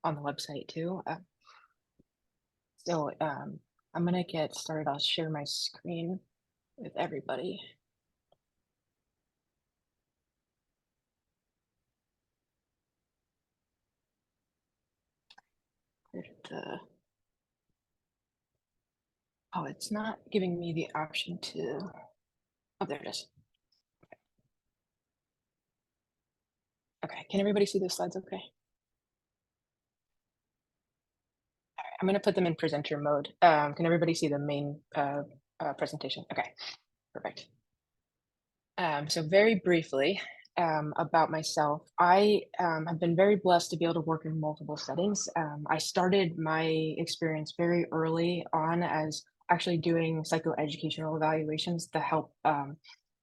on the website too. So I'm gonna get started. I'll share my screen with everybody. Oh, it's not giving me the option to. Oh, there it is. Okay, can everybody see those slides okay? All right, I'm gonna put them in presenter mode. Can everybody see the main presentation? Okay, perfect. So very briefly about myself, I have been very blessed to be able to work in multiple settings. I started my experience very early on as actually doing psychoeducational evaluations to help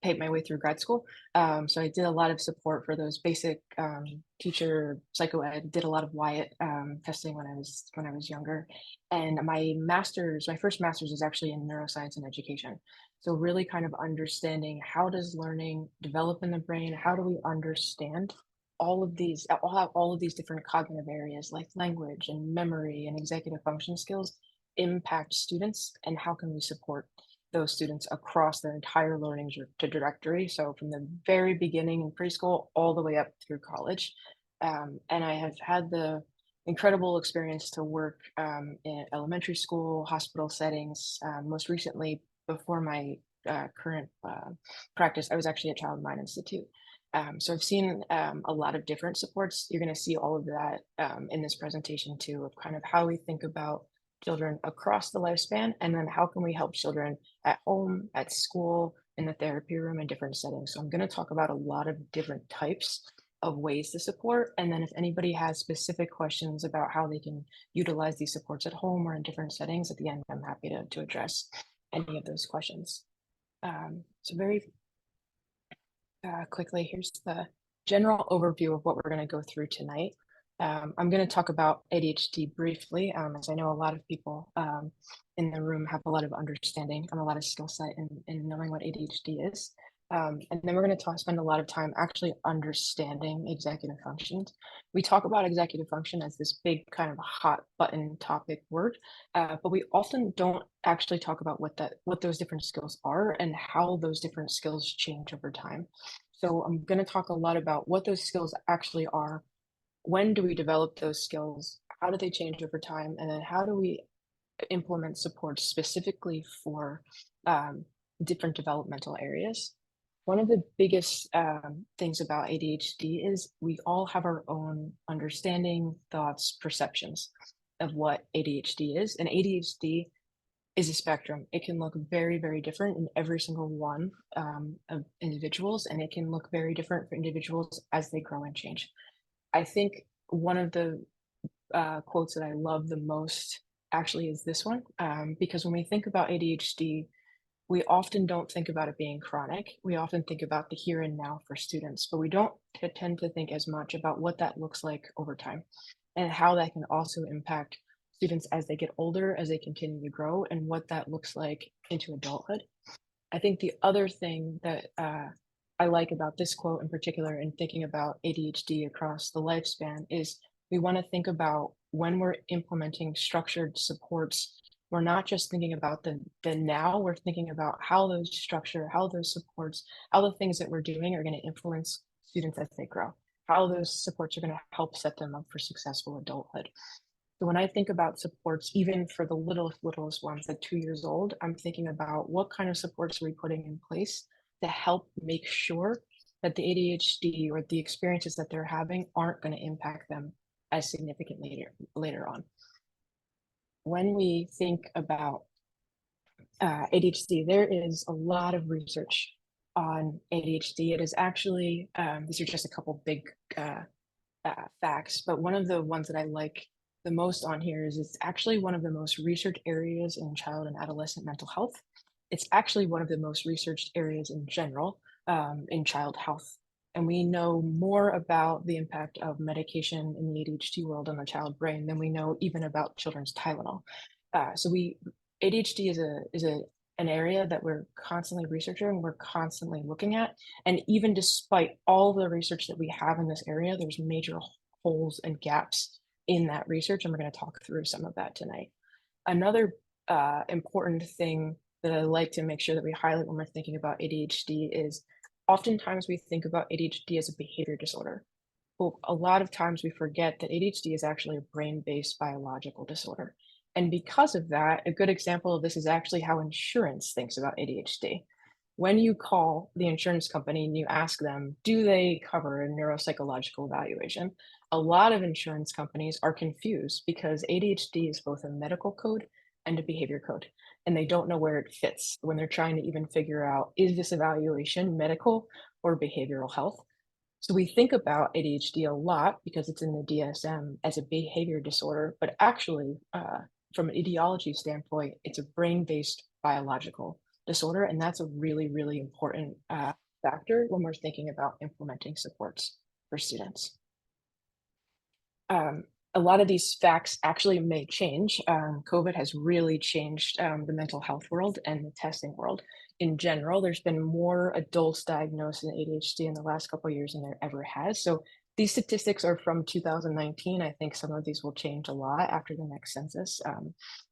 pave my way through grad school. So I did a lot of support for those basic teacher psychoed. Did a lot of Wyatt testing when I was younger, and my first master's is actually in neuroscience and education. So really kind of understanding how does learning develop in the brain? How do we understand all of these different cognitive areas like language and memory and executive function skills impact students, and how can we support those students across their entire learning trajectory? So from the very beginning in preschool all the way up through college. And I have had the incredible experience to work in elementary school, hospital settings, most recently before my current practice, I was actually at Child Mind Institute. So I've seen a lot of different supports. You're going to see all of that in this presentation too, of kind of how we think about children across the lifespan, and then how can we help children at home, at school, in the therapy room, in different settings. So I'm going to talk about a lot of different types of ways to support. And then if anybody has specific questions about how they can utilize these supports at home or in different settings, at the end, I'm happy to address any of those questions. So very quickly, here's the general overview of what we're going to go through tonight. I'm going to talk about ADHD briefly, as I know a lot of people in the room have a lot of understanding and a lot of skill set in knowing what ADHD is. And then we're going to spend a lot of time actually understanding executive functions. We talk about executive function as this big kind of hot button topic word, but we often don't actually talk about what those different skills are and how those different skills change over time. So I'm going to talk a lot about what those skills actually are. When do we develop those skills? How do they change over time? And then how do we implement support specifically for different developmental areas? One of the biggest things about ADHD is we all have our own understanding, thoughts, perceptions of what ADHD is. And ADHD is a spectrum. It can look very, very different in every single one of individuals, and it can look very different for individuals as they grow and change. I think one of the quotes that I love the most actually is this one, because when we think about ADHD, we often don't think about it being chronic. We often think about the here and now for students, but we don't tend to think as much about what that looks like over time and how that can also impact students as they get older, as they continue to grow, and what that looks like into adulthood. I think the other thing that I like about this quote in particular, in thinking about ADHD across the lifespan, is we want to think about when we're implementing structured supports, we're not just thinking about the now, we're thinking about how those structure, how those supports, how the things that we're doing are going to influence students as they grow, how those supports are going to help set them up for successful adulthood. So when I think about supports, even for the littlest ones at 2 years old, I'm thinking about what kind of supports are we putting in place to help make sure that the ADHD or the experiences that they're having aren't going to impact them as significantly later on. When we think about ADHD, there is a lot of research on ADHD. It is actually, these are just a couple big facts, but one of the ones that I like the most on here is it's actually one of the most researched areas in child and adolescent mental health. It's actually one of the most researched areas in general in child health. And we know more about the impact of medication in the ADHD world on the child brain than we know even about children's Tylenol. ADHD is an area that we're constantly researching, we're constantly looking at. And even despite all the research that we have in this area, there's major holes and gaps in that research, and we're going to talk through some of that tonight. Another important thing that I like to make sure that we highlight when we're thinking about ADHD is oftentimes we think about ADHD as a behavior disorder. Well, a lot of times we forget that ADHD is actually a brain-based biological disorder. And because of that, a good example of this is actually how insurance thinks about ADHD. When you call the insurance company and you ask them, do they cover a neuropsychological evaluation? A lot of insurance companies are confused because ADHD is both a medical code and a behavior code, and they don't know where it fits when they're trying to even figure out, is this evaluation medical or behavioral health? So we think about ADHD a lot because it's in the DSM as a behavior disorder, but actually, from an etiology standpoint, it's a brain-based biological disorder, and that's a really, really important factor when we're thinking about implementing supports for students. A lot of these facts actually may change. COVID has really changed the mental health world and the testing world in general. There's been more adults diagnosed in ADHD in the last couple of years than there ever has. So these statistics are from 2019. I think some of these will change a lot after the next census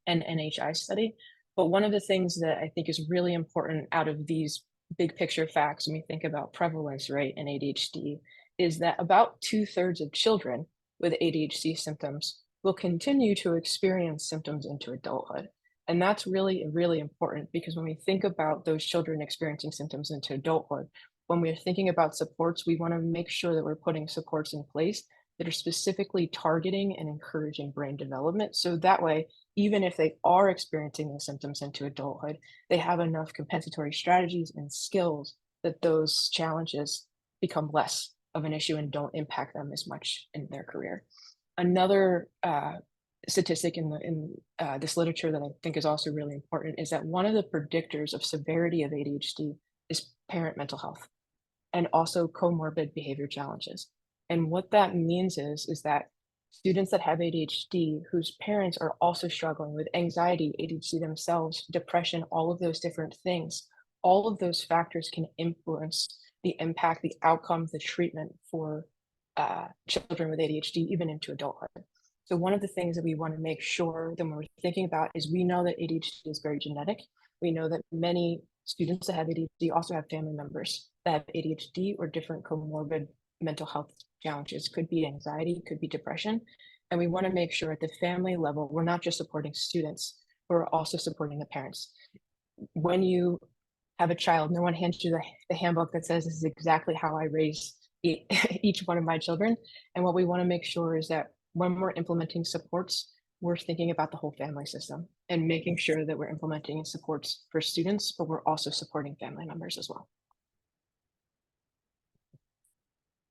and NHI study. But one of the things that I think is really important out of these big picture facts when we think about prevalence rate in ADHD is that about 2/3 of children with ADHD symptoms will continue to experience symptoms into adulthood. And that's really, really important because when we think about those children experiencing symptoms into adulthood, when we're thinking about supports, we want to make sure that we're putting supports in place that are specifically targeting and encouraging brain development. So that way, even if they are experiencing the symptoms into adulthood, they have enough compensatory strategies and skills that those challenges become less of an issue and don't impact them as much in their career. Another statistic in this literature that I think is also really important is that one of the predictors of severity of ADHD is parent mental health and also comorbid behavior challenges. And what that means is that students that have ADHD whose parents are also struggling with anxiety, ADHD themselves, depression, all of those different things, all of those factors can influence the impact, the outcomes, the treatment for children with ADHD, even into adulthood. So one of the things that we want to make sure that we're thinking about is we know that ADHD is very genetic. We know that many students that have ADHD also have family members that have ADHD or different comorbid mental health challenges. Could be anxiety, could be depression. And we want to make sure at the family level, we're not just supporting students, we're also supporting the parents. When you have a child, no one hands you the handbook that says this is exactly how I raise each one of my children. And what we want to make sure is that when we're implementing supports, we're thinking about the whole family system and making sure that we're implementing supports for students, but we're also supporting family members as well.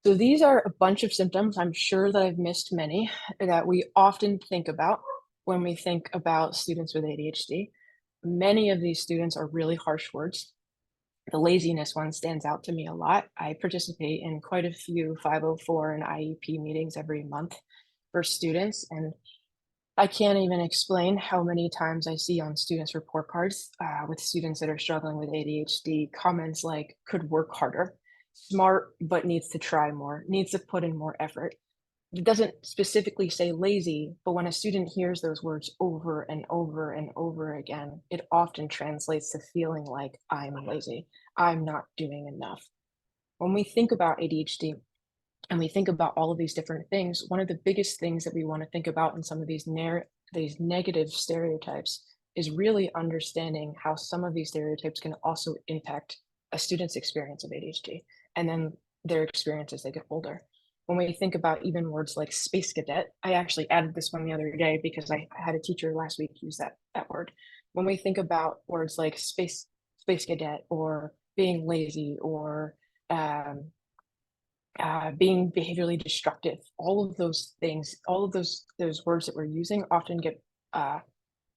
So these are a bunch of symptoms, I'm sure that I've missed many, that we often think about when we think about students with ADHD. Many of these students are really harsh words. The laziness one stands out to me a lot. I participate in quite a few 504 and IEP meetings every month for students, and I can't even explain how many times I see on students' report cards with students that are struggling with ADHD, comments like, could work harder, smart, but needs to try more, needs to put in more effort. It doesn't specifically say lazy, but when a student hears those words over and over and over again, it often translates to feeling like I'm lazy, I'm not doing enough. When we think about ADHD and we think about all of these different things, one of the biggest things that we want to think about in some of these negative stereotypes is really understanding how some of these stereotypes can also impact a student's experience of ADHD and then their experience as they get older. When we think about even words like space cadet, I actually added this one the other day because I had a teacher last week use that word. When we think about words like space cadet or being lazy or being behaviorally destructive, all of those things, all of those words that we're using often get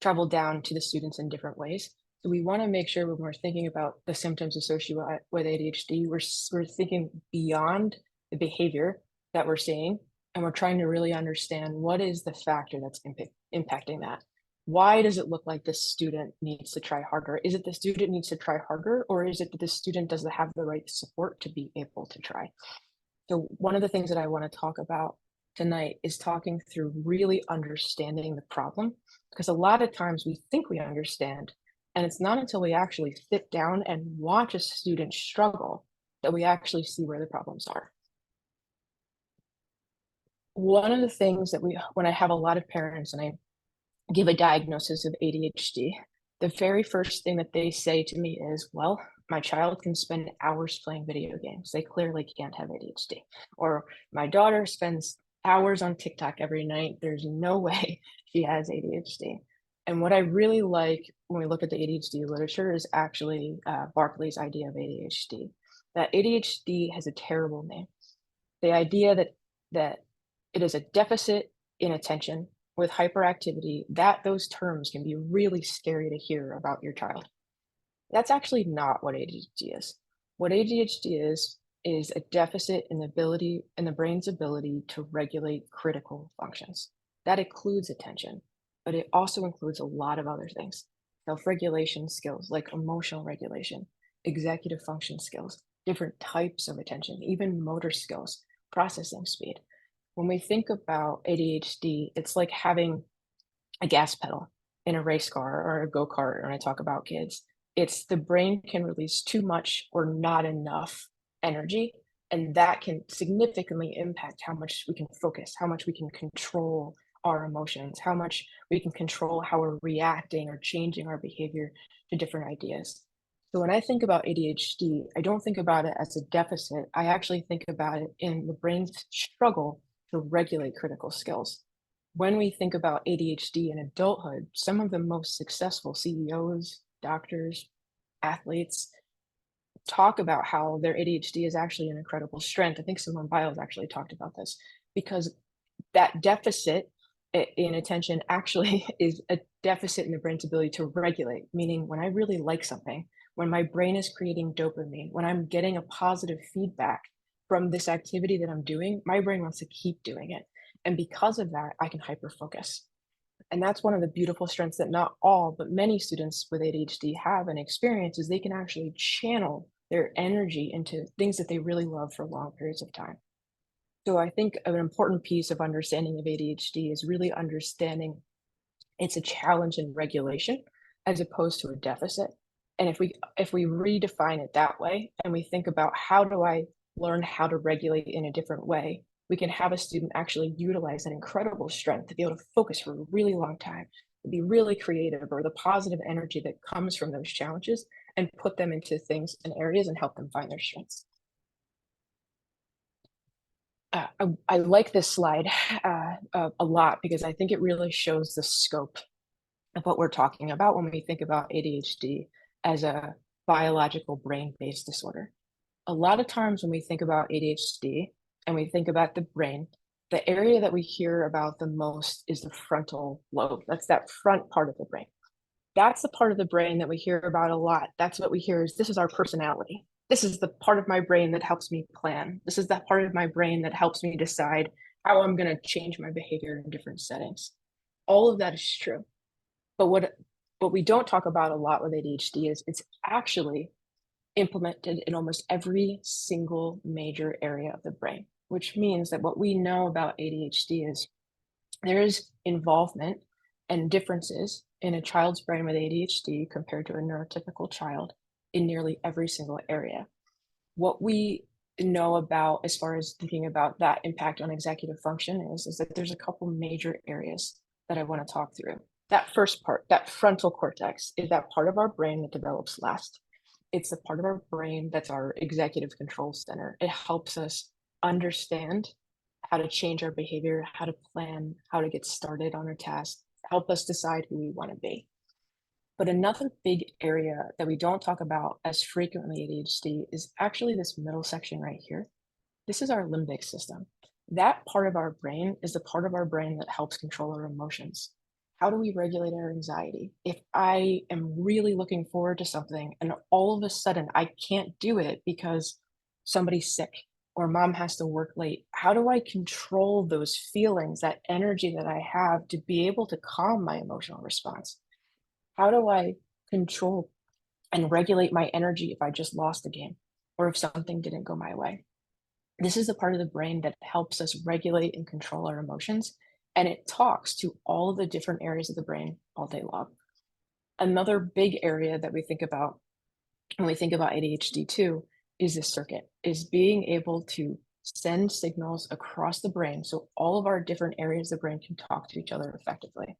traveled down to the students in different ways. So we want to make sure when we're thinking about the symptoms associated with ADHD, we're thinking beyond the behavior that we're seeing, and we're trying to really understand what is the factor that's impacting that. Why does it look like this student needs to try harder? Is it the student needs to try harder, or is it that the student doesn't have the right support to be able to try? So one of the things that I want to talk about tonight is talking through really understanding the problem, because a lot of times we think we understand, and it's not until we actually sit down and watch a student struggle that we actually see where the problems are. One of the things that when I have a lot of parents and I give a diagnosis of ADHD, the very first thing that they say to me is, well, my child can spend hours playing video games. They clearly can't have ADHD. Or my daughter spends hours on TikTok every night. There's no way she has ADHD. And what I really like when we look at the ADHD literature is actually Barclay's idea of ADHD. That ADHD has a terrible name. The idea that it is a deficit in attention with hyperactivity, that those terms can be really scary to hear about your child. That's actually not what ADHD is. What ADHD is a deficit in the brain's ability to regulate critical functions. That includes attention, but it also includes a lot of other things. Self-regulation skills like emotional regulation, executive function skills, different types of attention, even motor skills, processing speed. When we think about ADHD, it's like having a gas pedal in a race car or a go-kart when I talk about kids. It's the brain can release too much or not enough energy, and that can significantly impact how much we can focus, how much we can control our emotions, how much we can control how we're reacting or changing our behavior to different ideas. So when I think about ADHD, I don't think about it as a deficit. I actually think about it in the brain's struggle to regulate critical skills. When we think about ADHD in adulthood, some of the most successful CEOs, doctors, athletes talk about how their ADHD is actually an incredible strength. I think Simone Biles actually talked about this because that deficit in attention actually is a deficit in the brain's ability to regulate, meaning when I really like something, when my brain is creating dopamine, when I'm getting a positive feedback from this activity that I'm doing, my brain wants to keep doing it. And because of that, I can hyper focus. And that's one of the beautiful strengths that not all, but many students with ADHD have and experience is they can actually channel their energy into things that they really love for long periods of time. So I think an important piece of understanding of ADHD is really understanding it's a challenge in regulation as opposed to a deficit. And if we redefine it that way and we think about how do I learn how to regulate in a different way, we can have a student actually utilize that incredible strength to be able to focus for a really long time, to be really creative or the positive energy that comes from those challenges and put them into things and areas and help them find their strengths. I like this slide a lot because I think it really shows the scope of what we're talking about when we think about ADHD as a biological brain-based disorder. A lot of times when we think about ADHD and we think about the brain, the area that we hear about the most is the frontal lobe. That's that front part of the brain. That's the part of the brain that we hear about a lot. That's what we hear is this is our personality. This is the part of my brain that helps me plan. This is that part of my brain that helps me decide how I'm going to change my behavior in different settings. All of that is true. But what we don't talk about a lot with ADHD is it's actually implemented in almost every single major area of the brain, which means that what we know about ADHD is there is involvement and differences in a child's brain with ADHD compared to a neurotypical child in nearly every single area. What we know about as far as thinking about that impact on executive function is that there's a couple major areas that I want to talk through. That first part, that frontal cortex, is that part of our brain that develops last. It's the part of our brain that's our executive control center. It helps us understand how to change our behavior, how to plan, how to get started on a task, help us decide who we want to be. But another big area that we don't talk about as frequently at ADHD is actually this middle section right here. This is our limbic system. That part of our brain is the part of our brain that helps control our emotions. How do we regulate our anxiety? If I am really looking forward to something and all of a sudden I can't do it because somebody's sick or mom has to work late, how do I control those feelings, that energy that I have to be able to calm my emotional response? How do I control and regulate my energy if I just lost a game or if something didn't go my way? This is the part of the brain that helps us regulate and control our emotions, and it talks to all of the different areas of the brain all day long. Another big area that we think about when we think about ADHD too is this circuit, is being able to send signals across the brain so all of our different areas of the brain can talk to each other effectively.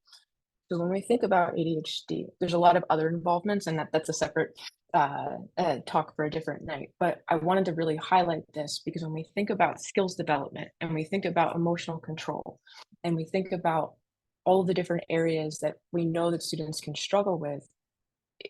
So when we think about ADHD, there's a lot of other involvements, and that's a separate talk for a different night. But I wanted to really highlight this because when we think about skills development and we think about emotional control and we think about all of the different areas that we know that students can struggle with,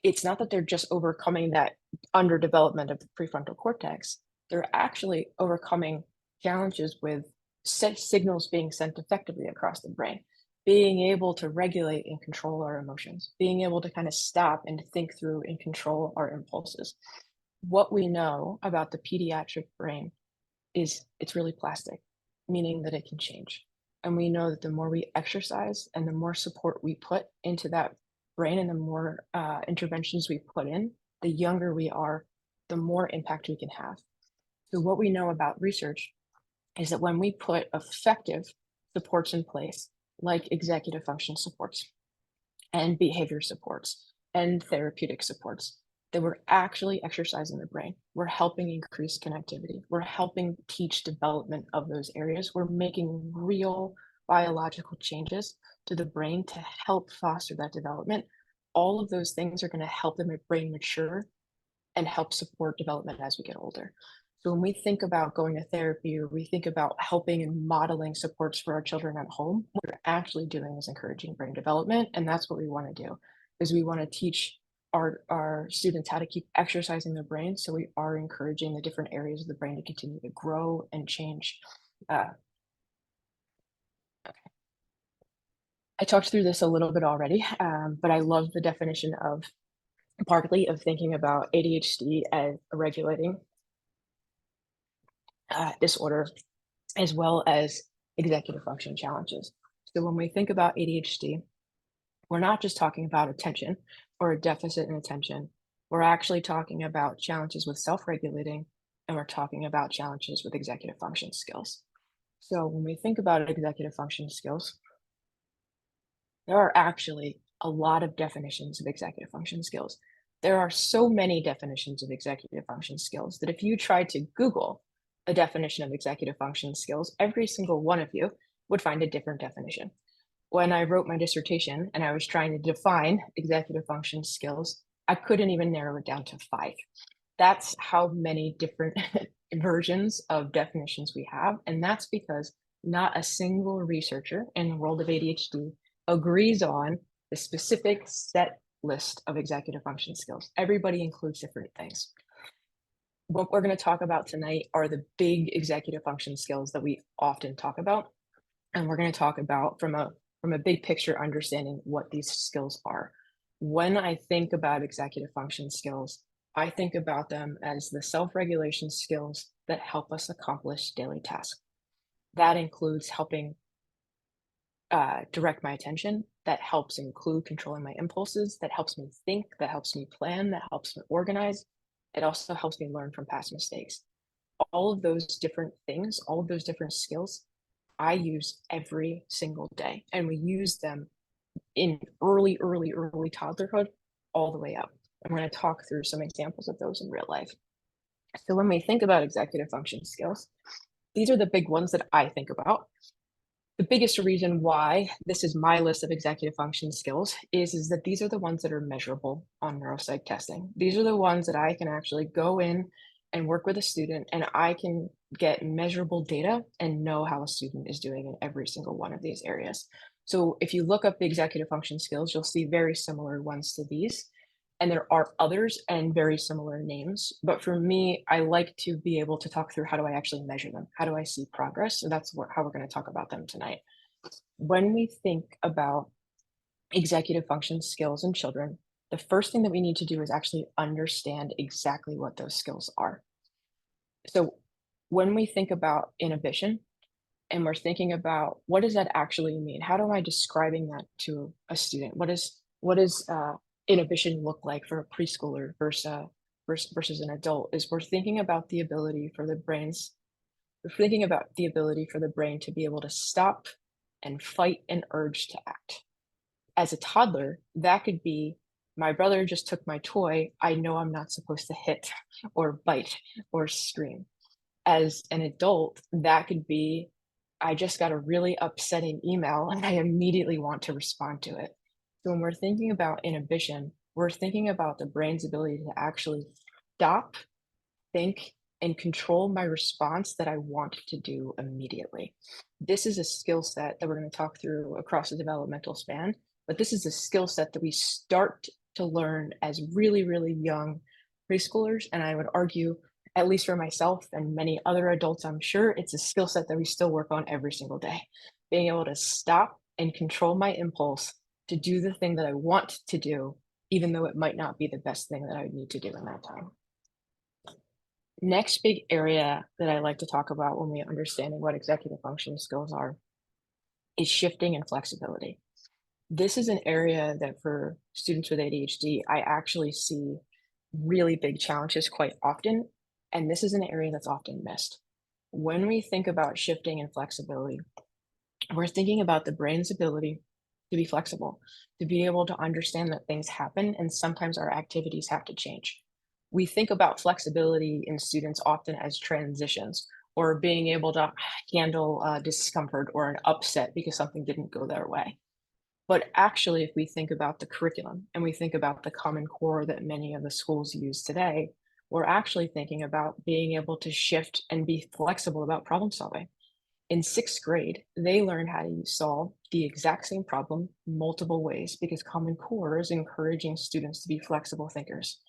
it's not that they're just overcoming that underdevelopment of the prefrontal cortex. They're actually overcoming challenges with signals being sent effectively across the brain, being able to regulate and control our emotions, being able to kind of stop and think through and control our impulses. What we know about the pediatric brain is it's really plastic, meaning that it can change. And we know that the more we exercise and the more support we put into that brain and the more interventions we put in, the younger we are, the more impact we can have. So, what we know about research is that when we put effective supports in place, like executive function supports and behavior supports and therapeutic supports, that we're actually exercising the brain. We're helping increase connectivity. We're helping teach development of those areas. We're making real biological changes to the brain to help foster that development. All of those things are going to help the brain mature and help support development as we get older. So when we think about going to therapy or we think about helping and modeling supports for our children at home, what we're actually doing is encouraging brain development. And that's what we want to do, is we want to teach our students how to keep exercising their brain. So we are encouraging the different areas of the brain to continue to grow and change. Okay. I talked through this a little bit already, but I love the definition of partly of thinking about ADHD as a regulating disorder, as well as executive function challenges. So when we think about ADHD, we're not just talking about attention or a deficit in attention. We're actually talking about challenges with self-regulating, and we're talking about challenges with executive function skills. So when we think about executive function skills, there are actually a lot of definitions of executive function skills. There are so many definitions of executive function skills that if you tried to Google a definition of executive function skills, every single one of you would find a different definition. When I wrote my dissertation and I was trying to define executive function skills, I couldn't even narrow it down to 5. That's how many different versions of definitions we have. And that's because not a single researcher in the world of ADHD agrees on the specific set list of executive function skills. Everybody includes different things. What we're going to talk about tonight are the big executive function skills that we often talk about. And we're going to talk about from a big picture understanding what these skills are. When I think about executive function skills, I think about them as the self-regulation skills that help us accomplish daily tasks. That includes helping direct my attention. That helps include controlling my impulses. That helps me think. That helps me plan. That helps me organize. It also helps me learn from past mistakes. All of those different things, all of those different skills, I use every single day. And we use them in early toddlerhood all the way up. I'm going to talk through some examples of those in real life. So when we think about executive function skills, these are the big ones that I think about. The biggest reason why this is my list of executive function skills is that these are the ones that are measurable on neuropsych testing. These are the ones that I can actually go in and work with a student, and I can get measurable data and know how a student is doing in every single one of these areas. So if you look up the executive function skills, you'll see very similar ones to these. And there are others and very similar names. But for me, I like to be able to talk through how do I actually measure them? How do I see progress? So that's how we're going to talk about them tonight. When we think about executive function skills in children, the first thing that we need to do is actually understand exactly what those skills are. So when we think about inhibition and we're thinking about what does that actually mean? How am I describing that to a student? What is inhibition look like for a preschooler versus an adult? Is we're thinking about the ability for the brain's We're thinking about the ability for the brain to be able to stop and fight an urge to act. As a toddler, that could be, my brother just took my toy. I know I'm not supposed to hit or bite or scream. As an adult, that could be, I just got a really upsetting email and I immediately want to respond to it. So when we're thinking about inhibition, we're thinking about the brain's ability to actually stop, think, and control my response that I want to do immediately. This is a skill set that we're going to talk through across the developmental span, but this is a skill set that we start to learn as really, really young preschoolers. And I would argue, at least for myself and many other adults, I'm sure it's a skill set that we still work on every single day. Being able to stop and control my impulse to do the thing that I want to do, even though it might not be the best thing that I would need to do in that time. Next big area that I like to talk about when we understanding what executive functioning skills are is shifting and flexibility. This is an area that for students with ADHD, I actually see really big challenges quite often, and this is an area that's often missed. When we think about shifting and flexibility, we're thinking about the brain's ability to be flexible, to be able to understand that things happen and sometimes our activities have to change. We think about flexibility in students often as transitions or being able to handle discomfort or an upset because something didn't go their way. But actually, if we think about the curriculum and we think about the Common Core that many of the schools use today, we're actually thinking about being able to shift and be flexible about problem solving. In sixth grade, they learn how to solve the exact same problem multiple ways because Common Core is encouraging students to be flexible thinkers.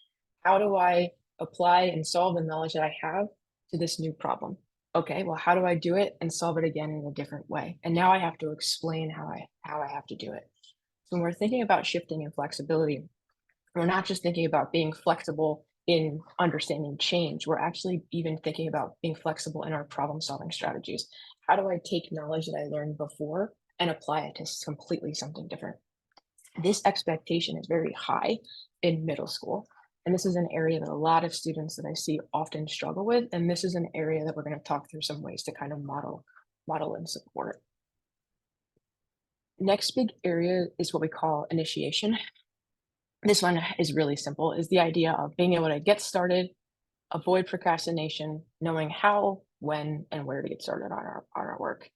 How do I apply and solve the knowledge that I have to this new problem? Okay, well, how do I do it and solve it again in a different way? And now I have to explain how I have to do it. So when we're thinking about shifting and flexibility, we're not just thinking about being flexible in understanding change. We're actually even thinking about being flexible in our problem solving strategies. How do I take knowledge that I learned before and apply it to completely something different? This expectation is very high in middle school. And this is an area that a lot of students that I see often struggle with. And this is an area that we're going to talk through some ways to kind of model and support. Next big area is what we call initiation. This one is really simple, is the idea of being able to get started, avoid procrastination, knowing how, when, and where to get started on our work.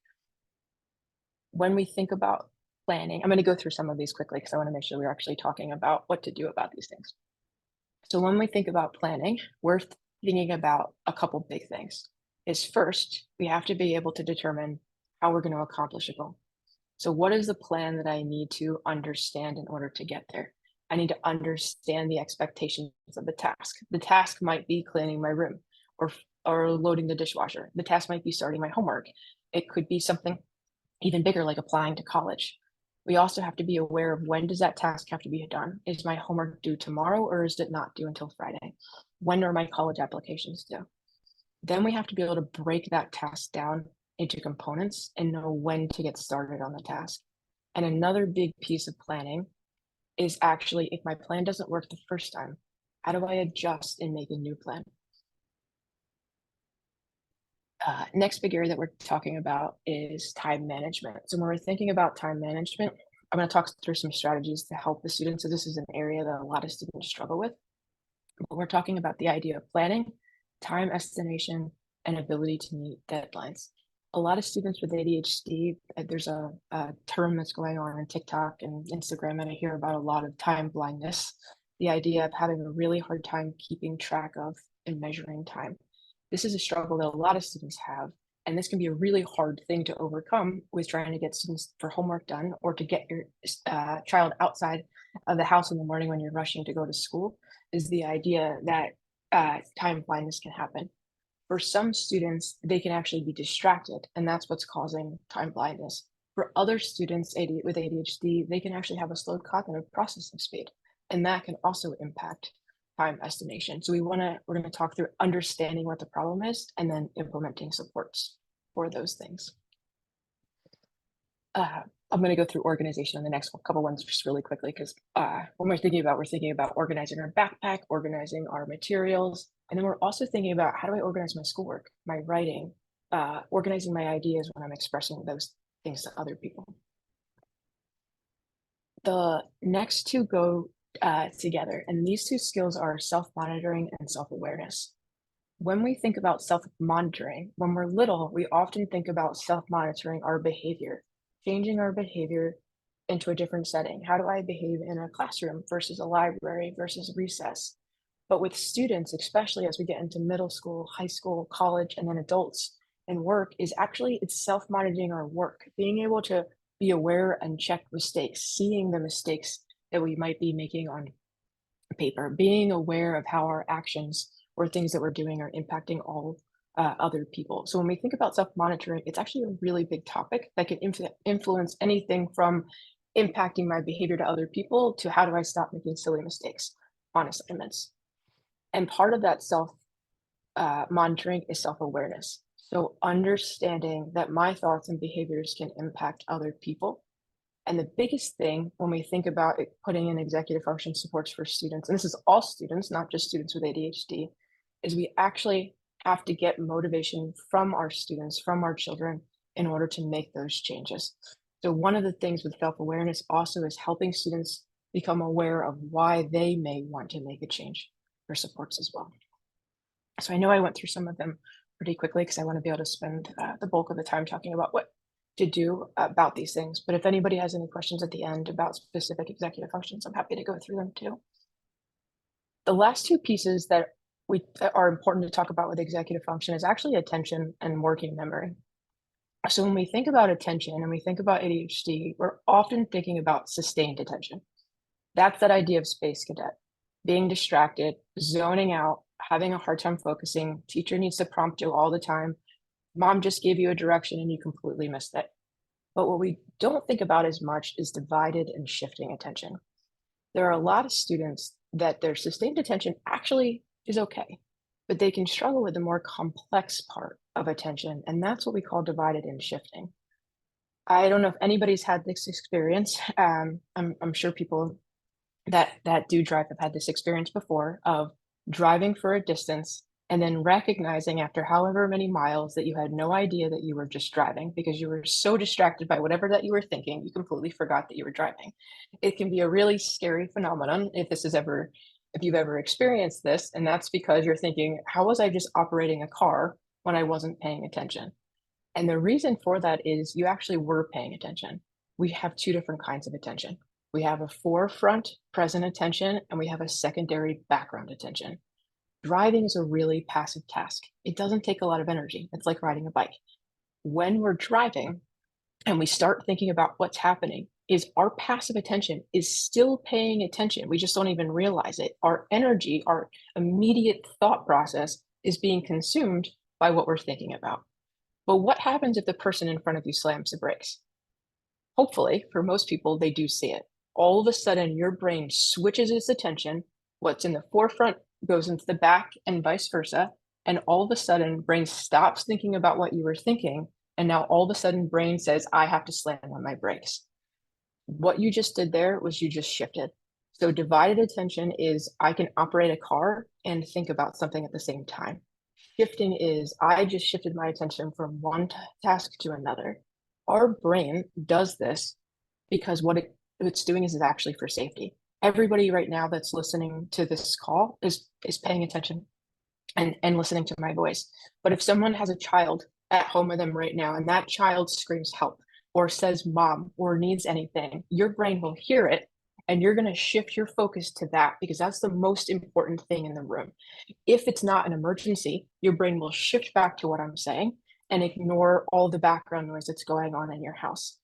When we think about planning, I'm going to go through some of these quickly because I want to make sure we're actually talking about what to do about these things. So when we think about planning, we're thinking about a couple big things. Is first, we have to be able to determine how we're going to accomplish a goal. So what is the plan that I need to understand in order to get there? I need to understand the expectations of the task. The task might be cleaning my room or loading the dishwasher. The task might be starting my homework. It could be something even bigger like applying to college. We also have to be aware of when does that task have to be done? Is my homework due tomorrow or is it not due until Friday? When are my college applications due? Then we have to be able to break that task down into components and know when to get started on the task. And another big piece of planning is actually, if my plan doesn't work the first time, how do I adjust and make a new plan? Next big area that we're talking about is time management. So when we're thinking about time management, I'm going to talk through some strategies to help the students. So this is an area that a lot of students struggle with. But we're talking about the idea of planning, time estimation, and ability to meet deadlines. A lot of students with ADHD, there's a term that's going on TikTok and Instagram, and I hear about a lot of time blindness, the idea of having a really hard time keeping track of and measuring time. This is a struggle that a lot of students have, and this can be a really hard thing to overcome with trying to get students for homework done or to get your child outside of the house in the morning when you're rushing to go to school, is the idea that time blindness can happen. For some students, they can actually be distracted, and that's what's causing time blindness. For other students with ADHD, they can actually have a slowed cognitive processing speed, and that can also impact time estimation. So we're going to talk through understanding what the problem is and then implementing supports for those things. I'm going to go through organization on the next couple ones just really quickly because when we're thinking about organizing our backpack, organizing our materials, and then we're also thinking about how do I organize my schoolwork, my writing, organizing my ideas when I'm expressing those things to other people. The next two go together, and these two skills are self-monitoring and self-awareness. When we think about self-monitoring, when we're little, we often think about self-monitoring our behavior, changing our behavior into a different setting. How do I behave in a classroom versus a library versus recess? But with students, especially as we get into middle school, high school, college, and then adults and work, is actually it's self-monitoring our work, being able to be aware and check mistakes, seeing the mistakes that we might be making on paper, being aware of how our actions or things that we're doing are impacting all other people. So when we think about self-monitoring, it's actually a really big topic that can influence anything from impacting my behavior to other people to how do I stop making silly mistakes on assignments. And part of that monitoring is self-awareness. So understanding that my thoughts and behaviors can impact other people. And the biggest thing when we think about putting in executive function supports for students, and this is all students, not just students with ADHD, is we actually have to get motivation from our students, from our children, in order to make those changes. So one of the things with self-awareness also is helping students become aware of why they may want to make a change for supports as well. So I know I went through some of them pretty quickly because I want to be able to spend the bulk of the time talking about what to do about these things. But if anybody has any questions at the end about specific executive functions, I'm happy to go through them too. The last two pieces that are important to talk about with executive function is actually attention and working memory. So when we think about attention and we think about ADHD, we're often thinking about sustained attention. That's that idea of space cadet, being distracted, zoning out, having a hard time focusing. Teacher needs to prompt you all the time. Mom just gave you a direction and you completely missed it. But what we don't think about as much is divided and shifting attention. There are a lot of students that their sustained attention actually is okay, but they can struggle with the more complex part of attention, and that's what we call divided and shifting. I don't know if anybody's had this experience. I'm sure people that do drive have had this experience before of driving for a distance and then recognizing after however many miles that you had no idea that you were just driving because you were so distracted by whatever that you were thinking, you completely forgot that you were driving. It can be a really scary phenomenon if you've ever experienced this, and that's because you're thinking, how was I just operating a car when I wasn't paying attention? And the reason for that is you actually were paying attention. We have two different kinds of attention. We have a forefront present attention and we have a secondary background attention. Driving is a really passive task. It doesn't take a lot of energy. It's like riding a bike. When we're driving and we start thinking about what's happening, is our passive attention is still paying attention. We just don't even realize it. Our energy, our immediate thought process is being consumed by what we're thinking about. But what happens if the person in front of you slams the brakes? Hopefully, for most people, they do see it. All of a sudden, your brain switches its attention. What's in the forefront goes into the back and vice versa. And all of a sudden, brain stops thinking about what you were thinking. And now all of a sudden, brain says, I have to slam on my brakes. What you just did there was you just shifted. So divided attention is I can operate a car and think about something at the same time. Shifting is I just shifted my attention from one task to another. Our brain does this because what it's doing is actually for safety. Everybody right now that's listening to this call is paying attention and listening to my voice. But if someone has a child at home with them right now and that child screams help or says mom or needs anything, your brain will hear it and you're going to shift your focus to that because that's the most important thing in the room. If it's not an emergency, your brain will shift back to what I'm saying and ignore all the background noise that's going on in your house.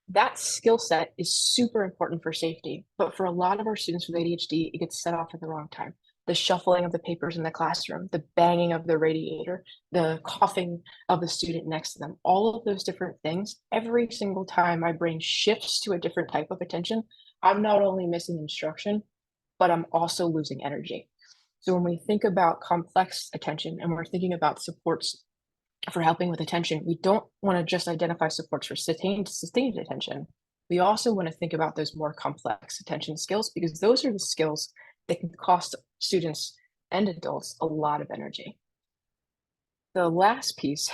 That skill set is super important for safety, but for a lot of our students with ADHD, it gets set off at the wrong time. The shuffling of the papers in the classroom, the banging of the radiator, the coughing of the student next to them, all of those different things, every single time my brain shifts to a different type of attention, I'm not only missing instruction, but I'm also losing energy. So when we think about complex attention and we're thinking about supports for helping with attention, we don't want to just identify supports for sustained attention. We also want to think about those more complex attention skills because those are the skills that can cost students and adults a lot of energy. The last piece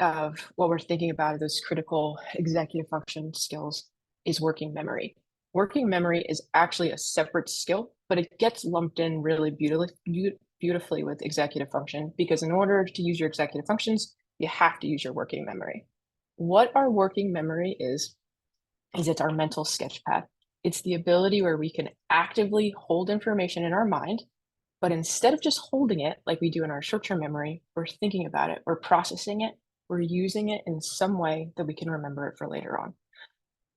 of what we're thinking about those critical executive function skills is working memory. Working memory is actually a separate skill, but it gets lumped in really beautifully with executive function, because in order to use your executive functions, you have to use your working memory. What our working memory is it's our mental sketch pad. It's the ability where we can actively hold information in our mind, but instead of just holding it like we do in our short-term memory, we're thinking about it, we're processing it, we're using it in some way that we can remember it for later on.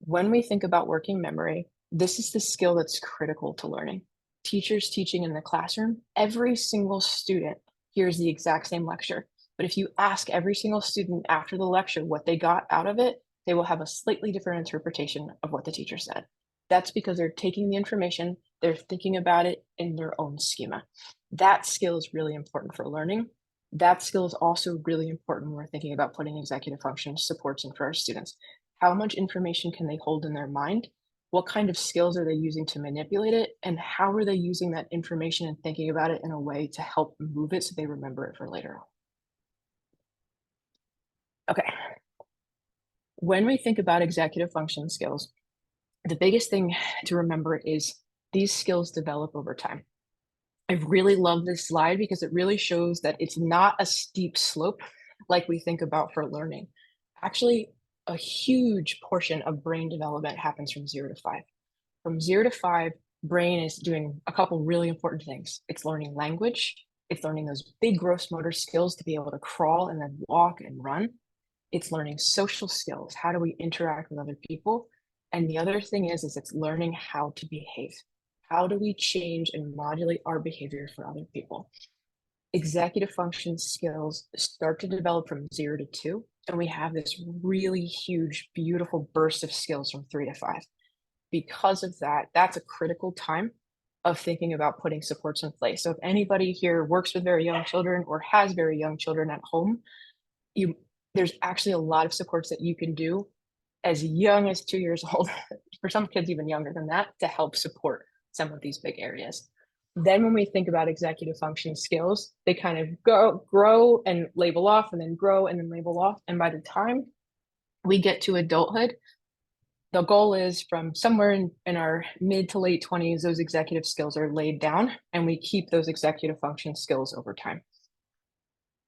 When we think about working memory, this is the skill that's critical to learning. Teachers teaching in the classroom, every single student hears the exact same lecture. But if you ask every single student after the lecture what they got out of it, they will have a slightly different interpretation of what the teacher said. That's because they're taking the information, they're thinking about it in their own schema. That skill is really important for learning. That skill is also really important when we're thinking about putting executive function supports in for our students. How much information can they hold in their mind? What kind of skills are they using to manipulate it? And how are they using that information and thinking about it in a way to help move it so they remember it for later on? Okay. When we think about executive function skills, the biggest thing to remember is these skills develop over time. I really love this slide because it really shows that it's not a steep slope like we think about for learning. Actually, a huge portion of brain development happens from 0 to 5. From 0 to 5, brain is doing a couple really important things. It's learning language. It's learning those big gross motor skills to be able to crawl and then walk and run. It's learning social skills. How do we interact with other people? And the other thing is it's learning how to behave. How do we change and modulate our behavior for other people? Executive function skills start to develop from 0 to 2, and we have this really huge, beautiful burst of skills from 3 to 5. Because of that, that's a critical time of thinking about putting supports in place. So if anybody here works with very young children or has very young children at home, there's actually a lot of supports that you can do as young as 2 years old, for some kids even younger than that, to help support some of these big areas. Then when we think about executive function skills, they kind of grow and label off, and then grow and then label off. And by the time we get to adulthood, the goal is from somewhere in our mid to late 20s, those executive skills are laid down, and we keep those executive function skills over time.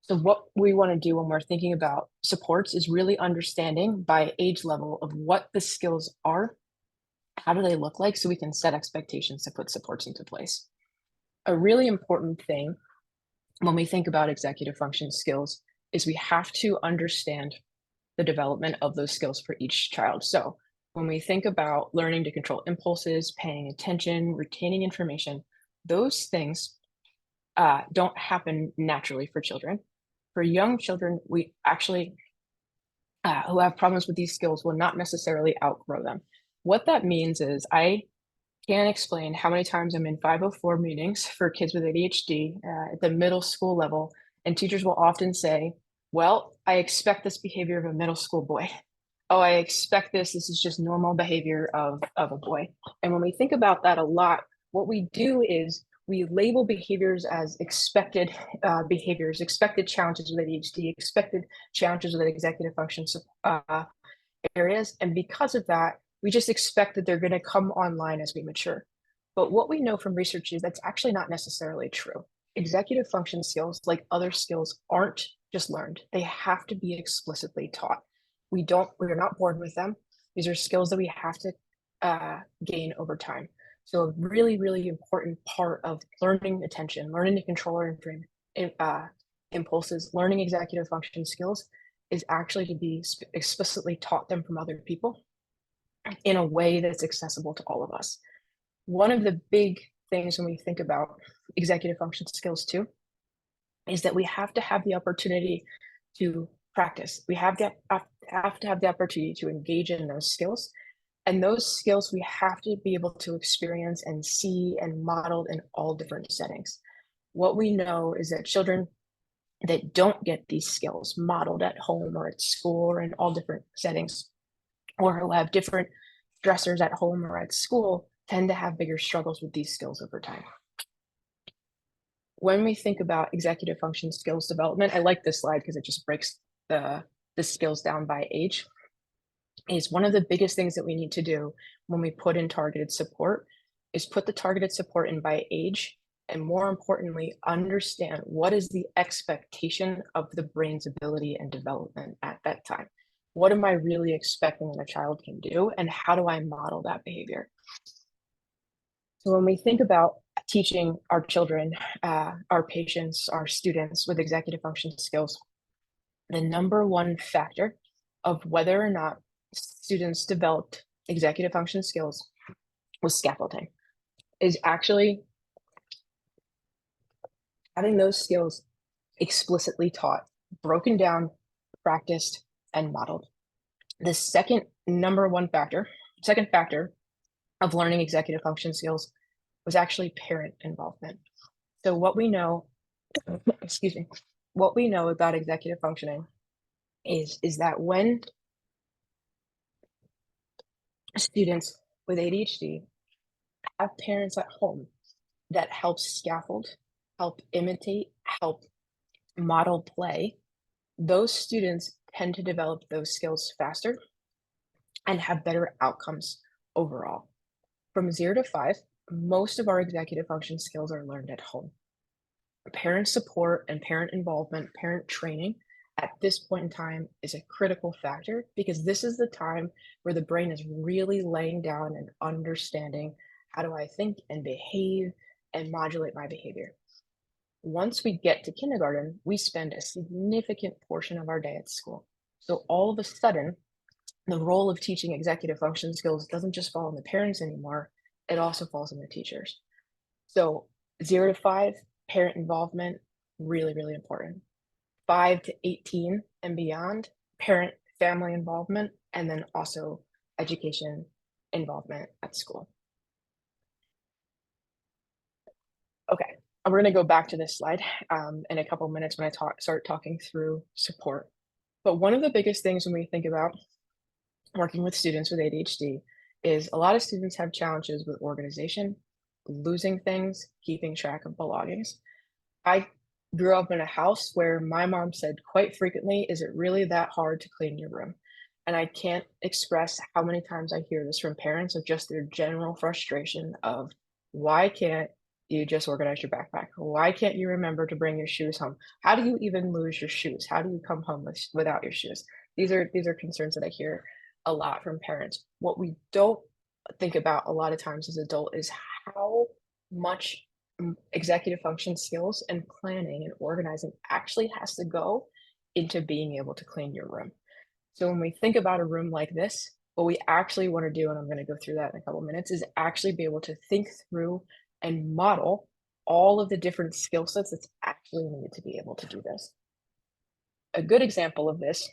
So what we want to do when we're thinking about supports is really understanding by age level of what the skills are, how do they look like, so we can set expectations to put supports into place. A really important thing when we think about executive function skills is we have to understand the development of those skills for each child. So when we think about learning to control impulses, paying attention, retaining information, those things don't happen naturally for children. For young children, we actually, who have problems with these skills, will not necessarily outgrow them. What that means is I can't explain how many times I'm in 504 meetings for kids with ADHD at the middle school level, and teachers will often say, well, I expect this behavior of a middle school boy. Oh, I expect this. This is just normal behavior of a boy. And when we think about that a lot, what we do is we label behaviors as expected behaviors, expected challenges with ADHD, expected challenges with executive functions areas. And because of that, we just expect that they're going to come online as we mature. But what we know from research is that's actually not necessarily true. Executive function skills, like other skills, aren't just learned. They have to be explicitly taught. We're not born with them. These are skills that we have to gain over time. So a really, really important part of learning attention, learning to control our impulses, learning executive function skills is actually to be explicitly taught them from other people in a way that's accessible to all of us. One of the big things when we think about executive function skills too, is that we have to have the opportunity to practice. We have to have the opportunity to engage in those skills. And those skills we have to be able to experience and see and modeled in all different settings. What we know is that children that don't get these skills modeled at home or at school or in all different settings, or who have different stressors at home or at school, tend to have bigger struggles with these skills over time. When we think about executive function skills development, I like this slide because it just breaks the the skills down by age, is one of the biggest things that we need to do when we put in targeted support is put the targeted support in by age, and more importantly, understand what is the expectation of the brain's ability and development at that time. What am I really expecting that a child can do, and how do I model that behavior? So when we think about teaching our children, our patients, our students with executive function skills, the number one factor of whether or not students developed executive function skills was scaffolding, is actually having those skills explicitly taught, broken down, practiced, and modeled. The second factor of learning executive function skills was actually parent involvement. So what we know, excuse me, what we know about executive functioning is that when students with ADHD have parents at home that help scaffold, help imitate, help model play, those students tend to develop those skills faster and have better outcomes overall. From 0 to 5, most of our executive function skills are learned at home. Parent support and parent involvement, parent training at this point in time is a critical factor because this is the time where the brain is really laying down and understanding how do I think and behave and modulate my behavior. Once we get to kindergarten, we spend a significant portion of our day at school. So all of a sudden, the role of teaching executive function skills doesn't just fall on the parents anymore, it also falls on the teachers. So 0 to 5, parent involvement, really, really important. 5 to 18 and beyond, parent family involvement, and then also education involvement at school. Okay, we're going to go back to this slide in a couple of minutes when I start talking through support. But one of the biggest things when we think about working with students with ADHD is a lot of students have challenges with organization, losing things, keeping track of belongings. I grew up in a house where my mom said quite frequently, "Is it really that hard to clean your room?" And I can't express how many times I hear this from parents of just their general frustration of, why can't you just organize your backpack? Why can't you remember to bring your shoes home? How do you even lose your shoes? How do you come home without your shoes? These are concerns that I hear a lot from parents. What we don't think about a lot of times as adult is how much executive function skills and planning and organizing actually has to go into being able to clean your room. So when we think about a room like this, what we actually want to do, and I'm going to go through that in a couple of minutes, is actually be able to think through and model all of the different skill sets that's actually needed to be able to do this. A good example of this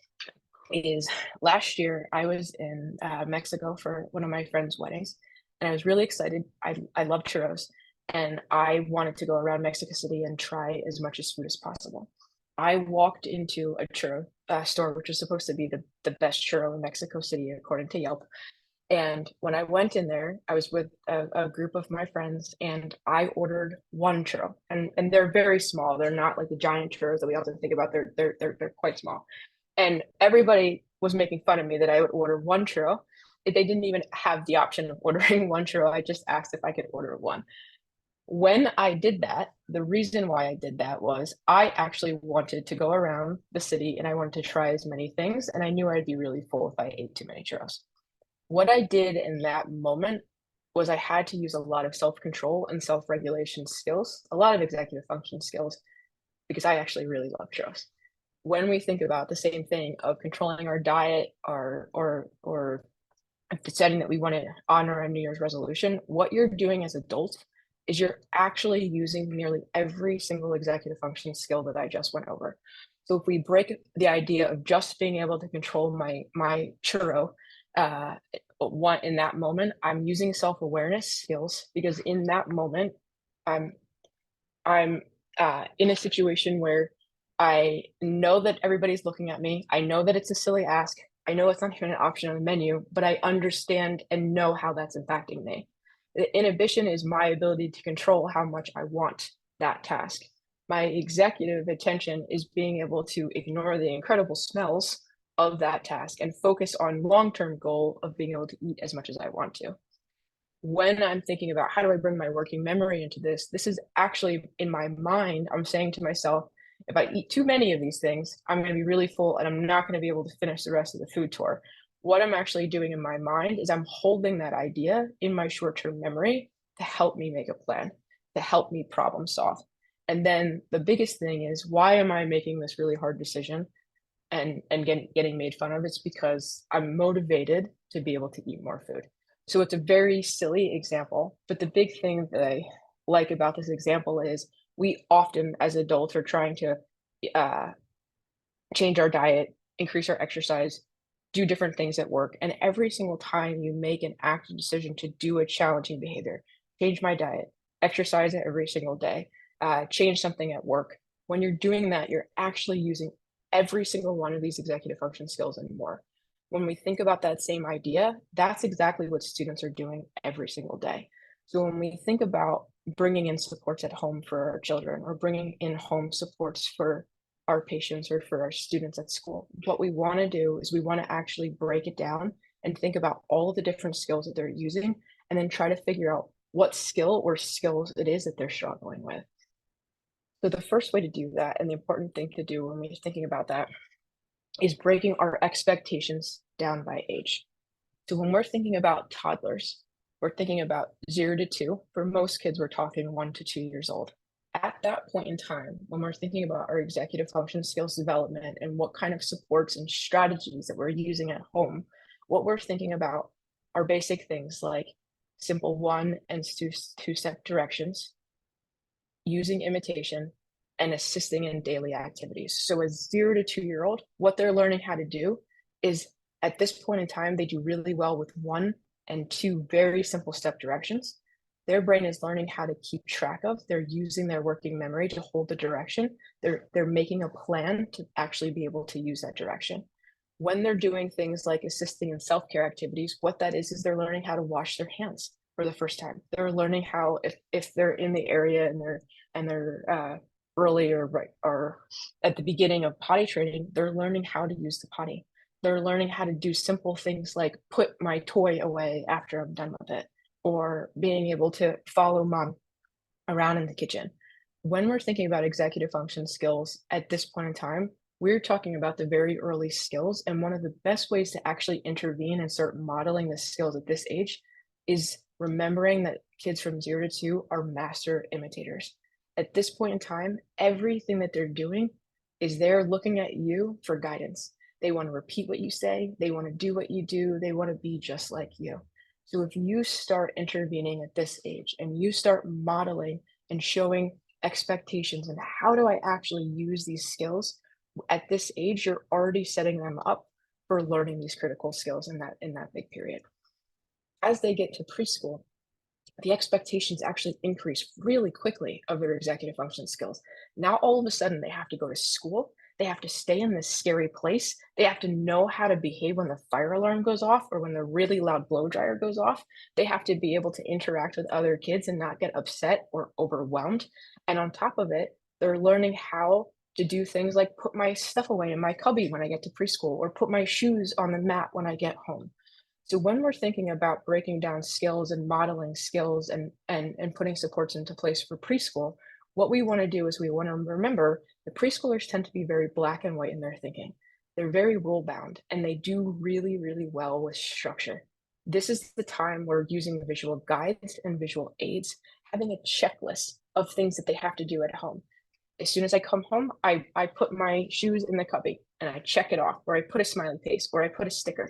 is last year I was in Mexico for one of my friend's weddings, and I was really excited. I love churros, and I wanted to go around Mexico City and try as much as food as possible. I walked into a churro store, which was supposed to be the best churro in Mexico City, according to Yelp. And when I went in there, I was with a group of my friends, and I ordered one churro. And they're very small. They're not like the giant churros that we often think about. They're quite small. And everybody was making fun of me that I would order one churro. They didn't even have the option of ordering one churro. I just asked if I could order one. When I did that, the reason why I did that was I actually wanted to go around the city and I wanted to try as many things, and I knew I'd be really full if I ate too many churros. What I did in that moment was I had to use a lot of self-control and self-regulation skills, a lot of executive function skills, because I actually really love churros. When we think about the same thing of controlling our diet or deciding that we want to honor a New Year's resolution, what you're doing as adults is you're actually using nearly every single executive function skill that I just went over. So if we break the idea of just being able to control my churro, in that moment, I'm using self-awareness skills because in that moment, I'm in a situation where I know that everybody's looking at me. I know that it's a silly ask. I know it's not even an option on the menu, but I understand and know how that's impacting me. The inhibition is my ability to control how much I want that task. My executive attention is being able to ignore the incredible smells of that task and focus on long-term goal of being able to eat as much as I want to. When I'm thinking about how do I bring my working memory into this, this is actually in my mind, I'm saying to myself, if I eat too many of these things, I'm going to be really full and I'm not going to be able to finish the rest of the food tour. What I'm actually doing in my mind is I'm holding that idea in my short-term memory to help me make a plan, to help me problem solve. And then the biggest thing is, why am I making this really hard decision and getting made fun of? It's because I'm motivated to be able to eat more food. So it's a very silly example, but the big thing that I like about this example is we often, as adults, are trying to uh, change our diet, increase our exercise, do different things at work. And every single time you make an active decision to do a challenging behavior, change my diet, exercise every single day, change something at work. When you're doing that, you're actually using every single one of these executive function skills and more. When we think about that same idea, that's exactly what students are doing every single day. So when we think about bringing in supports at home for our children or bringing in home supports for our patients or for our students at school, what we want to do is we want to actually break it down and think about all of the different skills that they're using and then try to figure out what skill or skills it is that they're struggling with. So the first way to do that, and the important thing to do when we're thinking about that, is breaking our expectations down by age. So when we're thinking about toddlers, we're thinking about 0 to 2. For most kids, we're talking 1 to 2 years old. At that point in time, when we're thinking about our executive function skills development and what kind of supports and strategies that we're using at home, what we're thinking about are basic things like simple 1 and 2 step directions, using imitation, and assisting in daily activities. So a 0 to 2-year-old, what they're learning how to do is, at this point in time, they do really well with 1 and 2 very simple step directions. Their brain is learning how to keep track of. They're using their working memory to hold the direction. They're making a plan to actually be able to use that direction. When they're doing things like assisting in self-care activities, what that is they're learning how to wash their hands for the first time. They're learning how, if they're in the area and they're early or right or at the beginning of potty training, they're learning how to use the potty. They're learning how to do simple things like put my toy away after I'm done with it, or being able to follow mom around in the kitchen. When we're thinking about executive function skills at this point in time, we're talking about the very early skills. And one of the best ways to actually intervene and start modeling the skills at this age is remembering that kids from 0 to 2 are master imitators. At this point in time, everything that they're doing is they're looking at you for guidance. They want to repeat what you say, they want to do what you do, they want to be just like you. So if you start intervening at this age and you start modeling and showing expectations and how do I actually use these skills at this age, you're already setting them up for learning these critical skills in that big period. As they get to preschool, the expectations actually increase really quickly of their executive function skills. Now, all of a sudden, they have to go to school. They have to stay in this scary place. They have to know how to behave when the fire alarm goes off or when the really loud blow dryer goes off. They have to be able to interact with other kids and not get upset or overwhelmed. And on top of it, they're learning how to do things like put my stuff away in my cubby when I get to preschool or put my shoes on the mat when I get home. So when we're thinking about breaking down skills and modeling skills and putting supports into place for preschool, what we want to do is we want to remember the preschoolers tend to be very black and white in their thinking. They're very rule bound and they do really, really well with structure. This is the time where using visual guides and visual aids, having a checklist of things that they have to do at home. As soon as I come home, I put my shoes in the cubby and I check it off, or I put a smiley face, or I put a sticker.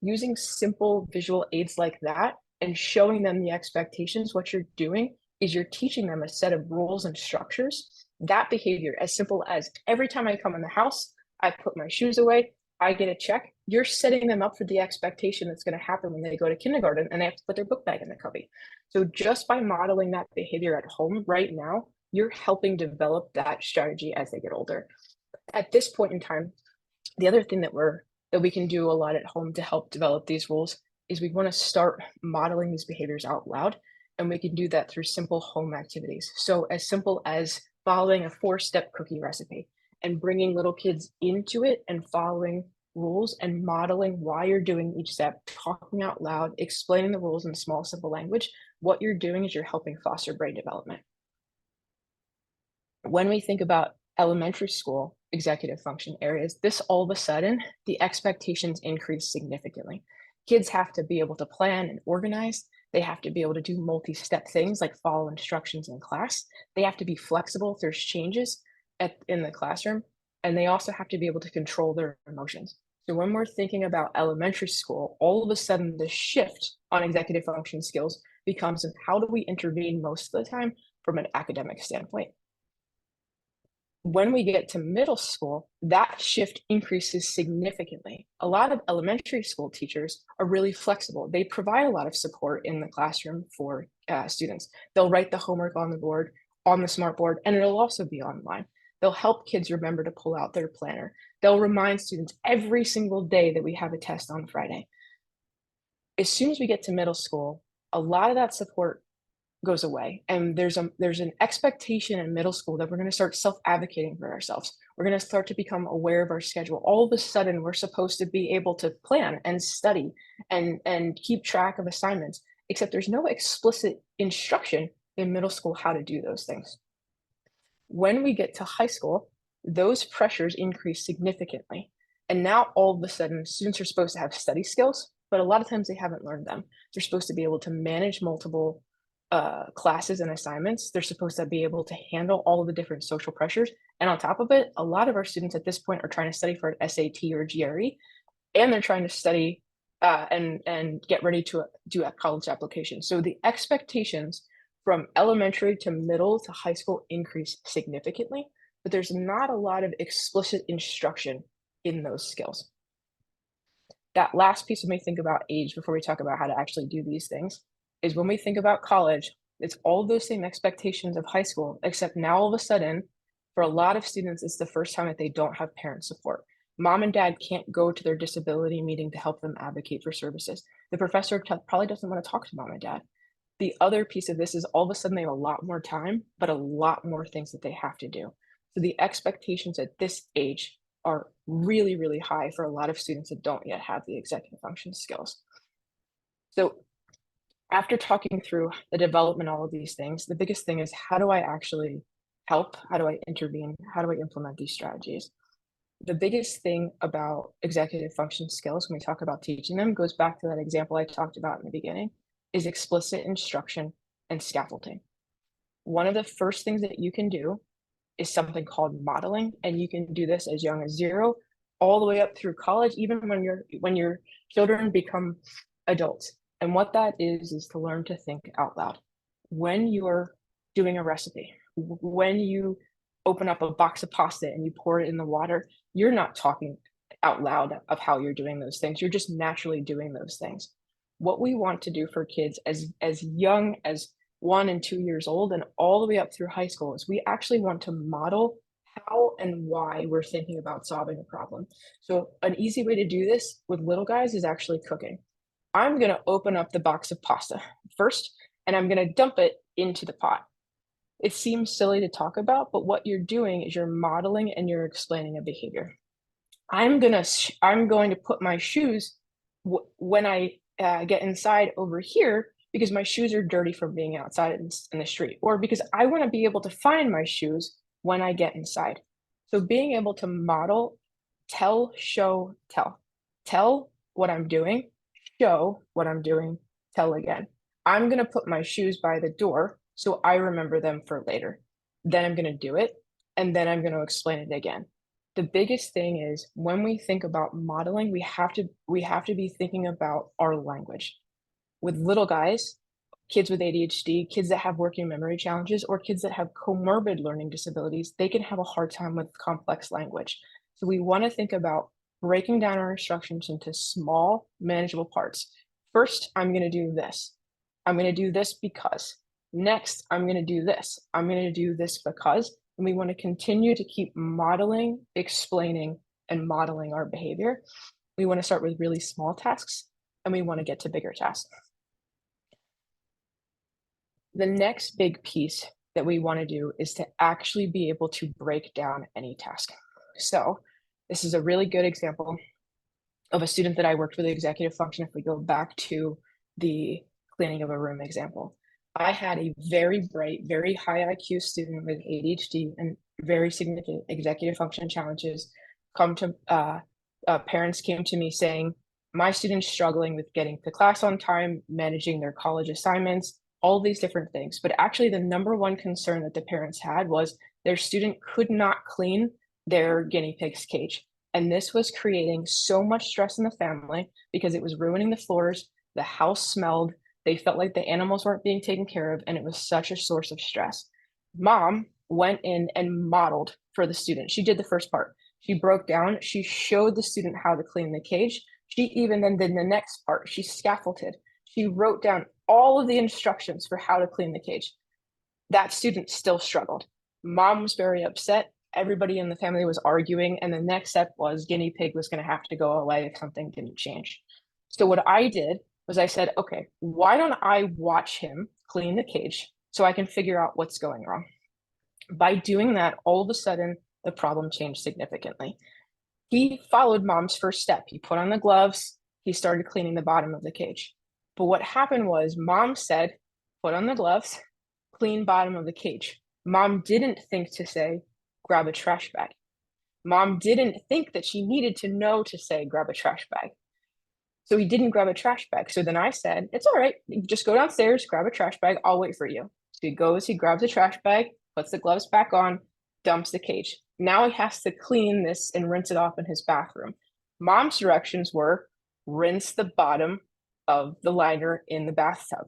Using simple visual aids like that and showing them the expectations, what you're doing is you're teaching them a set of rules and structures. That behavior, as simple as every time I come in the house, I put my shoes away, I get a check. You're setting them up for the expectation that's going to happen when they go to kindergarten and they have to put their book bag in the cubby. So just by modeling that behavior at home right now, you're helping develop that strategy as they get older. At this point in time, the other thing that we can do a lot at home to help develop these rules is we want to start modeling these behaviors out loud, and we can do that through simple home activities. So as simple as following a 4-step cookie recipe and bringing little kids into it and following rules and modeling why you're doing each step, talking out loud, explaining the rules in small, simple language, what you're doing is you're helping foster brain development. When we think about elementary school executive function areas, this all of a sudden, the expectations increase significantly. Kids have to be able to plan and organize. They have to be able to do multi-step things like follow instructions in class. They have to be flexible if there's changes in the classroom. And they also have to be able to control their emotions. So when we're thinking about elementary school, all of a sudden the shift on executive function skills becomes how do we intervene most of the time from an academic standpoint. When we get to middle school, that shift increases significantly. A lot of elementary school teachers are really flexible. They provide a lot of support in the classroom for students. They'll write the homework on the board, on the smart board, and it'll also be online. They'll help kids remember to pull out their planner. They'll remind students every single day that we have a test on Friday. As soon as we get to middle school, a lot of that support goes away. And there's an expectation in middle school that we're going to start self-advocating for ourselves. We're going to start to become aware of our schedule. All of a sudden, we're supposed to be able to plan and study and keep track of assignments, except there's no explicit instruction in middle school how to do those things. When we get to high school, those pressures increase significantly. And now all of a sudden, students are supposed to have study skills, but a lot of times they haven't learned them. They're supposed to be able to manage multiple classes and assignments. They're supposed to be able to handle all of the different social pressures. And on top of it, a lot of our students at this point are trying to study for an SAT or GRE, and they're trying to study and get ready to do a college application. So the expectations from elementary to middle to high school increase significantly, but there's not a lot of explicit instruction in those skills. That last piece when we think about age before we talk about how to actually do these things is when we think about college, it's all those same expectations of high school, except now all of a sudden, for a lot of students, it's the first time that they don't have parent support. Mom and dad can't go to their disability meeting to help them advocate for services. The professor probably doesn't want to talk to mom and dad. The other piece of this is all of a sudden they have a lot more time, but a lot more things that they have to do. So the expectations at this age are really, really high for a lot of students that don't yet have the executive function skills. So after talking through the development, all of these things, the biggest thing is how do I actually help? How do I intervene? How do I implement these strategies? The biggest thing about executive function skills when we talk about teaching them goes back to that example I talked about in the beginning, is explicit instruction and scaffolding. One of the first things that you can do is something called modeling, and you can do this as young as 0 all the way up through college, even when your children become adults. And what that is to learn to think out loud. When you're doing a recipe, when you open up a box of pasta and you pour it in the water, you're not talking out loud of how you're doing those things. You're just naturally doing those things. What we want to do for kids as young as 1 and 2 years old and all the way up through high school is we actually want to model how and why we're thinking about solving a problem. So an easy way to do this with little guys is actually cooking. I'm going to open up the box of pasta first, and I'm going to dump it into the pot. It seems silly to talk about, but what you're doing is you're modeling and you're explaining a behavior. I'm going to put my shoes when I get inside over here because my shoes are dirty from being outside in the street, or because I want to be able to find my shoes when I get inside. So being able to model, tell, show, tell. Tell what I'm doing, show what I'm doing, tell again. I'm going to put my shoes by the door so I remember them for later. Then I'm going to do it, and then I'm going to explain it again. The biggest thing is when we think about modeling, we have to be thinking about our language. With little guys, kids with ADHD, kids that have working memory challenges, or kids that have comorbid learning disabilities, they can have a hard time with complex language. So we want to think about breaking down our instructions into small, manageable parts. First, I'm going to do this. I'm going to do this because. Next, I'm going to do this. I'm going to do this because. And we want to continue to keep modeling, explaining, and modeling our behavior. We want to start with really small tasks, and we want to get to bigger tasks. The next big piece that we want to do is to actually be able to break down any task. So this is a really good example. of a student that I worked with executive function, if we go back to the cleaning of a room example. I had a very bright, very high IQ student with ADHD and very significant executive function challenges come to parents came to me saying, my student's struggling with getting to class on time, managing their college assignments, all these different things. But actually, the number one concern that the parents had was their student could not clean their guinea pig's cage. And this was creating so much stress in the family because it was ruining the floors, the house smelled, they felt like the animals weren't being taken care of, and it was such a source of stress. Mom went in and modeled for the student. She did the first part. She broke down, she showed the student how to clean the cage. She even then did the next part. She scaffolded. She wrote down all of the instructions for how to clean the cage. That student still struggled. Mom was very upset. Everybody in the family was arguing. And the next step was guinea pig was going to have to go away if something didn't change. So what I did was I said, okay, why don't I watch him clean the cage so I can figure out what's going wrong? By doing that, all of a sudden, the problem changed significantly. He followed mom's first step. He put on the gloves. He started cleaning the bottom of the cage. But what happened was mom said, put on the gloves, clean bottom of the cage. Mom didn't think to say, grab a trash bag. Mom didn't think that she needed to know to say, grab a trash bag. So he didn't grab a trash bag. So then I said, it's all right. Just go downstairs, grab a trash bag. I'll wait for you. So he goes, he grabs a trash bag, puts the gloves back on, dumps the cage. Now he has to clean this and rinse it off in his bathroom. Mom's directions were rinse the bottom of the liner in the bathtub.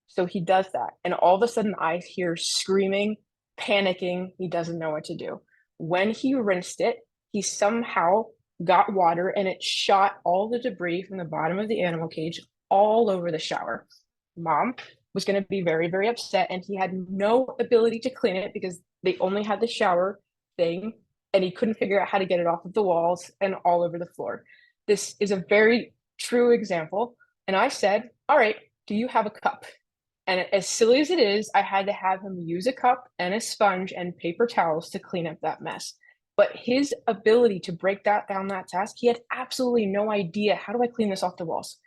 So he does that. And all of a sudden I hear screaming, panicking. He doesn't know what to do. When he rinsed it, he somehow got water and it shot all the debris from the bottom of the animal cage all over the shower. Mom was going to be very, very upset, and he had no ability to clean it because they only had the shower thing and he couldn't figure out how to get it off of the walls and all over the floor. This is a very true example. And I said, all right, do you have a cup? And as silly as it is, I had to have him use a cup and a sponge and paper towels to clean up that mess. But his ability to break down that task, he had absolutely no idea. How do I clean this off the walls?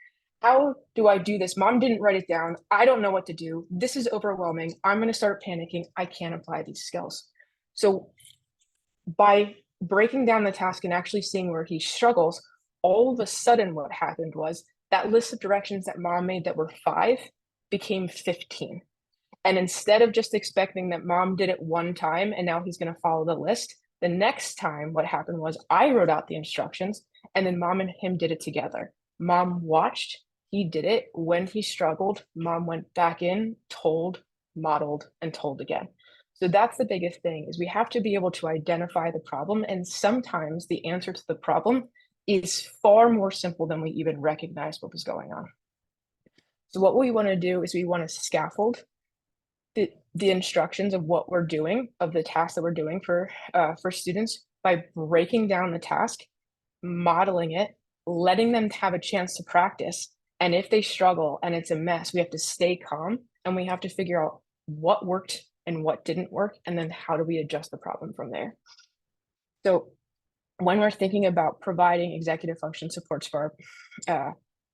How do I do this? Mom didn't write it down. I don't know what to do. This is overwhelming. I'm going to start panicking. I can't apply these skills. So by breaking down the task and actually seeing where he struggles, all of a sudden what happened was that list of directions that mom made that were 5 became 15. And instead of just expecting that mom did it one time and now he's going to follow the list, the next time what happened was I wrote out the instructions and then mom and him did it together. Mom watched, he did it. When he struggled, mom went back in, told, modeled, and told again. So that's the biggest thing, is we have to be able to identify the problem. And sometimes the answer to the problem is far more simple than we even recognize what was going on. So what we want to do is we want to scaffold the instructions of what we're doing, of the task that we're doing for students, by breaking down the task, modeling it, letting them have a chance to practice. And if they struggle and it's a mess, we have to stay calm and we have to figure out what worked and what didn't work, and then how do we adjust the problem from there. So when we're thinking about providing executive function supports for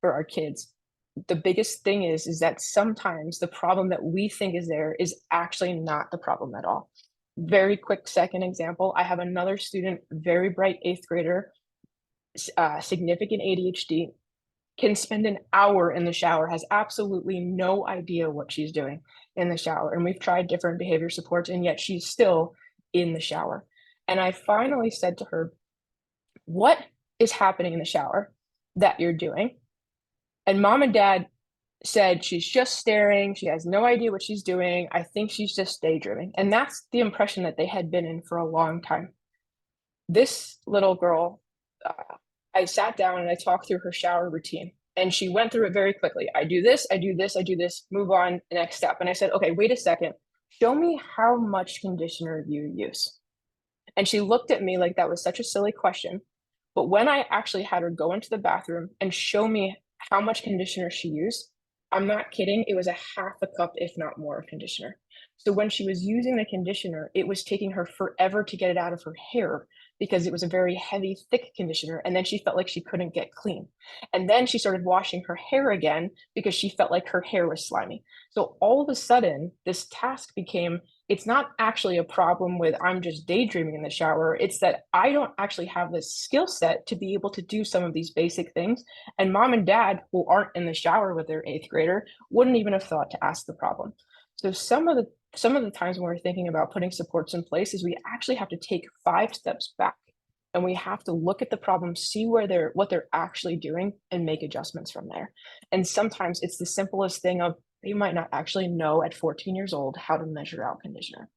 our kids, the biggest thing is that sometimes the problem that we think is there is actually not the problem at all. Very quick second example, I have another student, very bright 8th grader, significant ADHD, can spend an hour in the shower, has absolutely no idea what she's doing in the shower. And we've tried different behavior supports, and yet she's still in the shower. And I finally said to her, what is happening in the shower that you're doing? And mom and dad said, she's just staring. She has no idea what she's doing. I think she's just daydreaming. And that's the impression that they had been in for a long time. This little girl, I sat down and I talked through her shower routine, and she went through it very quickly. I do this, I do this, I do this, move on, next step. And I said, okay, wait a second. Show me how much conditioner you use. And she looked at me like that was such a silly question. But when I actually had her go into the bathroom and show me how much conditioner she used, I'm not kidding, it was a half a cup, if not more, of conditioner. So when she was using the conditioner, it was taking her forever to get it out of her hair because it was a very heavy, thick conditioner. And then she felt like she couldn't get clean. And then she started washing her hair again because she felt like her hair was slimy. So all of a sudden, this task became, it's not actually a problem with I'm just daydreaming in the shower. It's that I don't actually have the skill set to be able to do some of these basic things. And mom and dad, who aren't in the shower with their eighth grader, wouldn't even have thought to ask the problem. So some of the times when we're thinking about putting supports in place is we actually have to take 5 steps back, and we have to look at the problem, see what they're actually doing, and make adjustments from there. And sometimes it's the simplest thing of they might not actually know at 14 years old how to measure out conditioner.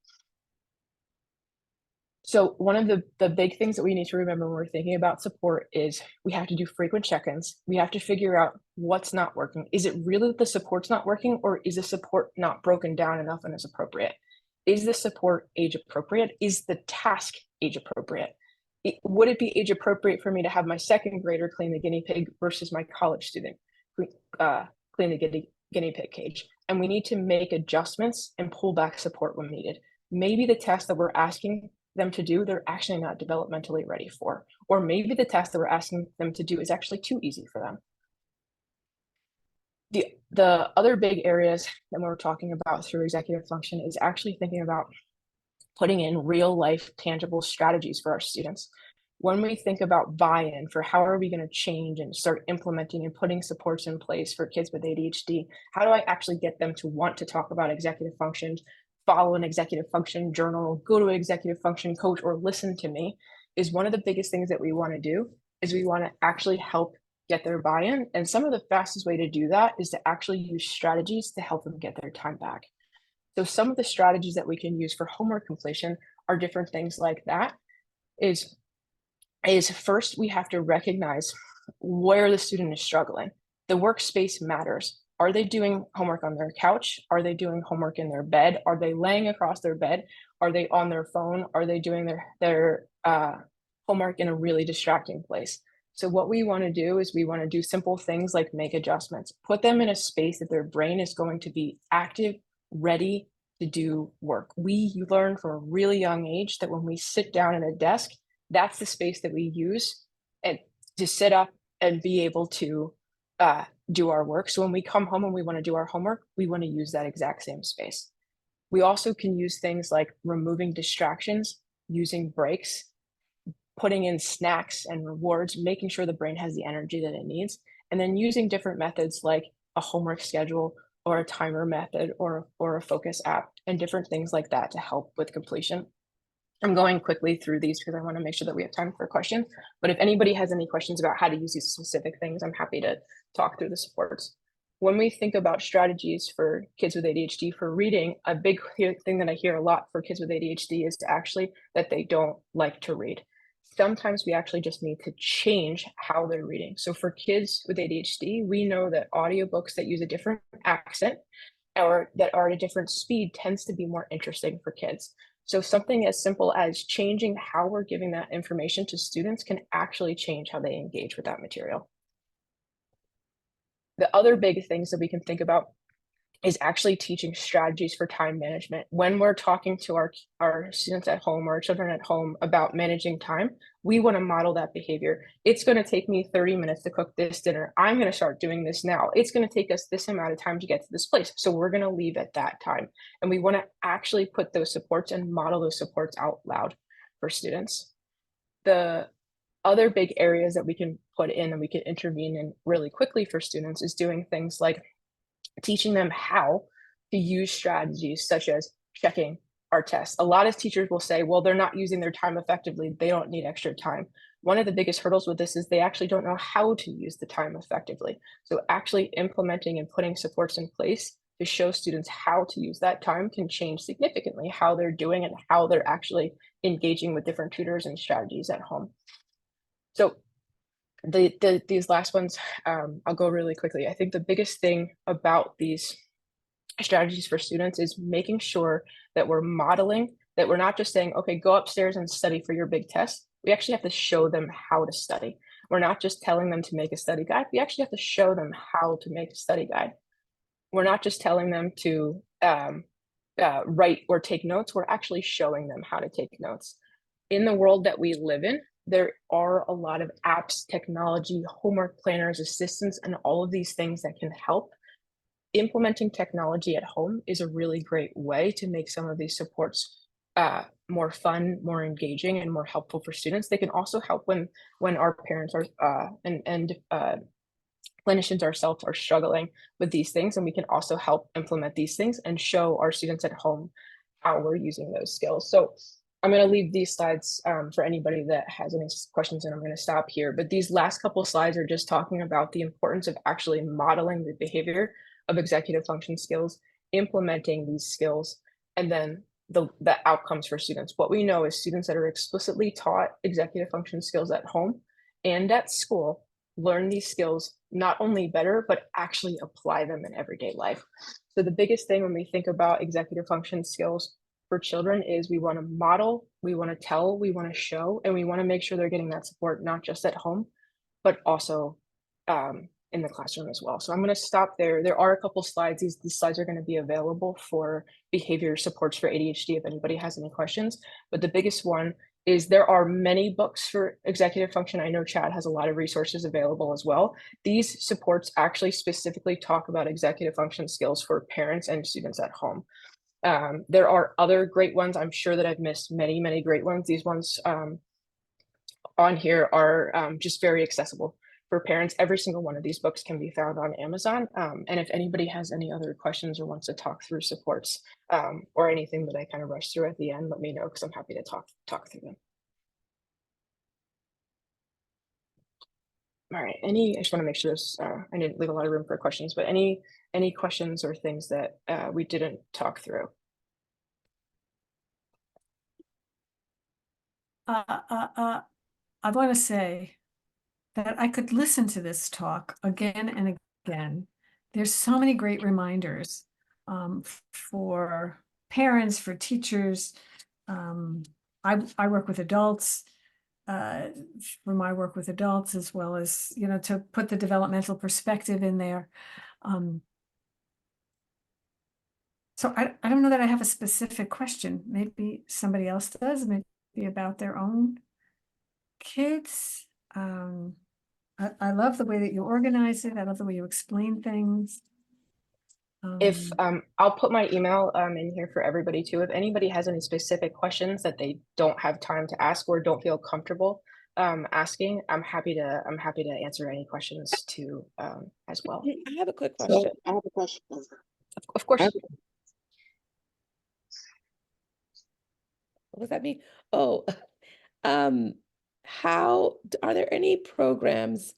So one of the big things that we need to remember when we're thinking about support is we have to do frequent check-ins. We have to figure out what's not working. Is it really that the support's not working, or is the support not broken down enough and is appropriate? Is the support age appropriate? Is the task age appropriate? Would it be age appropriate for me to have my second grader clean the guinea pig versus my college student clean the guinea pig cage? And we need to make adjustments and pull back support when needed. Maybe the task that we're asking them to do, they're actually not developmentally ready for. Or maybe the task that we're asking them to do is actually too easy for them. The other big areas that we're talking about through executive function is actually thinking about putting in real life tangible strategies for our students. When we think about buy-in for how are we going to change and start implementing and putting supports in place for kids with ADHD, how do I actually get them to want to talk about executive functions, follow an executive function journal, go to an executive function coach, or listen to me, is one of the biggest things that we want to do is we want to actually help get their buy-in. And some of the fastest way to do that is to actually use strategies to help them get their time back. So some of the strategies that we can use for homework completion are different things like that. Is first we have to recognize where the student is struggling. The workspace matters. Are they doing homework on their couch? Are they doing homework in their bed? Are they laying across their bed? Are they on their phone? Are they doing their homework in a really distracting place? So what we want to do is we want to do simple things like make adjustments, put them in a space that their brain is going to be active, ready to do work. We learn from a really young age that when we sit down at a desk, that's the space that we use and to sit up and be able to do our work. So when we come home and we want to do our homework, we want to use that exact same space. We also can use things like removing distractions, using breaks, putting in snacks and rewards, making sure the brain has the energy that it needs, and then using different methods like a homework schedule or a timer method or a focus app and different things like that to help with completion. I'm going quickly through these because I want to make sure that we have time for questions. But if anybody has any questions about how to use these specific things, I'm happy to talk through the supports. When we think about strategies for kids with ADHD for reading, a big thing that I hear a lot for kids with ADHD is actually that they don't like to read. Sometimes we actually just need to change how they're reading. So for kids with ADHD, we know that audiobooks that use a different accent or that are at a different speed tends to be more interesting for kids. So something as simple as changing how we're giving that information to students can actually change how they engage with that material. The other big things that we can think about is actually teaching strategies for time management. When we're talking to our students at home or our children at home about managing time, we want to model that behavior. It's going to take me 30 minutes to cook this dinner. I'm going to start doing this now. It's going to take us this amount of time to get to this place. So we're going to leave at that time. And we want to actually put those supports and model those supports out loud for students. The other big areas that we can put in and we can intervene in really quickly for students is doing things like teaching them how to use strategies such as checking our tests. A lot of teachers will say, well, they're not using their time effectively. They don't need extra time. One of the biggest hurdles with this is they actually don't know how to use the time effectively. So actually implementing and putting supports in place to show students how to use that time can change significantly how they're doing and how they're actually engaging with different tutors and strategies at home. So these last ones, I'll go really quickly. I think the biggest thing about these strategies for students is making sure that we're modeling, that we're not just saying, okay, go upstairs and study for your big test. We actually have to show them how to study. We're not just telling them to make a study guide. We actually have to show them how to make a study guide. We're not just telling them to write or take notes. We're actually showing them how to take notes. in the world that we live in, there are a lot of apps, technology, homework planners, assistants, and all of these things that can help. Implementing technology at home is a really great way to make some of these supports more fun, more engaging, and more helpful for students. They can also help when our parents are and clinicians ourselves are struggling with these things, and we can also help implement these things and show our students at home how we're using those skills. So I'm going to leave these slides for anybody that has any questions, and I'm going to stop here. But these last couple slides are just talking about the importance of actually modeling the behavior of executive function skills, implementing these skills, and then the outcomes for students. What we know is students that are explicitly taught executive function skills at home and at school learn these skills not only better, but actually apply them in everyday life. So the biggest thing when we think about executive function skills for children is we want to model, we want to tell, we want to show, and we want to make sure they're getting that support, not just at home, but also in the classroom as well. So I'm going to stop there. There are a couple slides. These slides are going to be available for behavior supports for ADHD if anybody has any questions. But the biggest one is there are many books for executive function. I know Chad has a lot of resources available as well. These supports actually specifically talk about executive function skills for parents and students at home. There are other great ones. I'm sure that I've missed many, many great ones. These ones on here are just very accessible for parents. Every single one of these books can be found on Amazon. And if anybody has any other questions or wants to talk through supports or anything that I kind of rush through at the end, let me know because I'm happy to talk through them. All right, I just want to make sure this, I didn't leave a lot of room for questions, but any questions or things that we didn't talk through? I want to say that I could listen to this talk again and again. There's so many great reminders for parents, for teachers. I work with adults, for my work with adults, as well as, to put the developmental perspective in there. So I don't know that I have a specific question. Maybe somebody else does, maybe about their own kids. I love the way that you organize it. I love the way you explain things. If I'll put my email in here for everybody too. If anybody has any specific questions that they don't have time to ask or don't feel comfortable asking, I'm happy to answer any questions too as well. I have a quick question. So I have a question. Of course. What does that mean? Oh, how are there any programs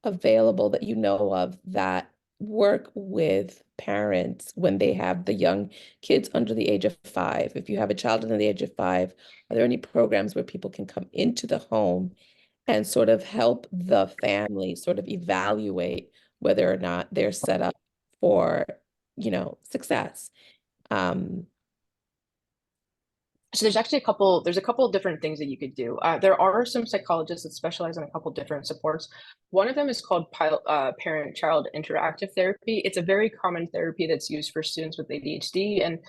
available that you know of that work with parents when they have the young kids under the age of 5? If you have a child under the age of 5, are there any programs where people can come into the home and sort of help the family sort of evaluate whether or not they're set up for, success? So there's actually a couple of different things that you could do. There are some psychologists that specialize in a couple different supports. One of them is called parent-child interactive therapy. It's a very common therapy that's used for students with ADHD and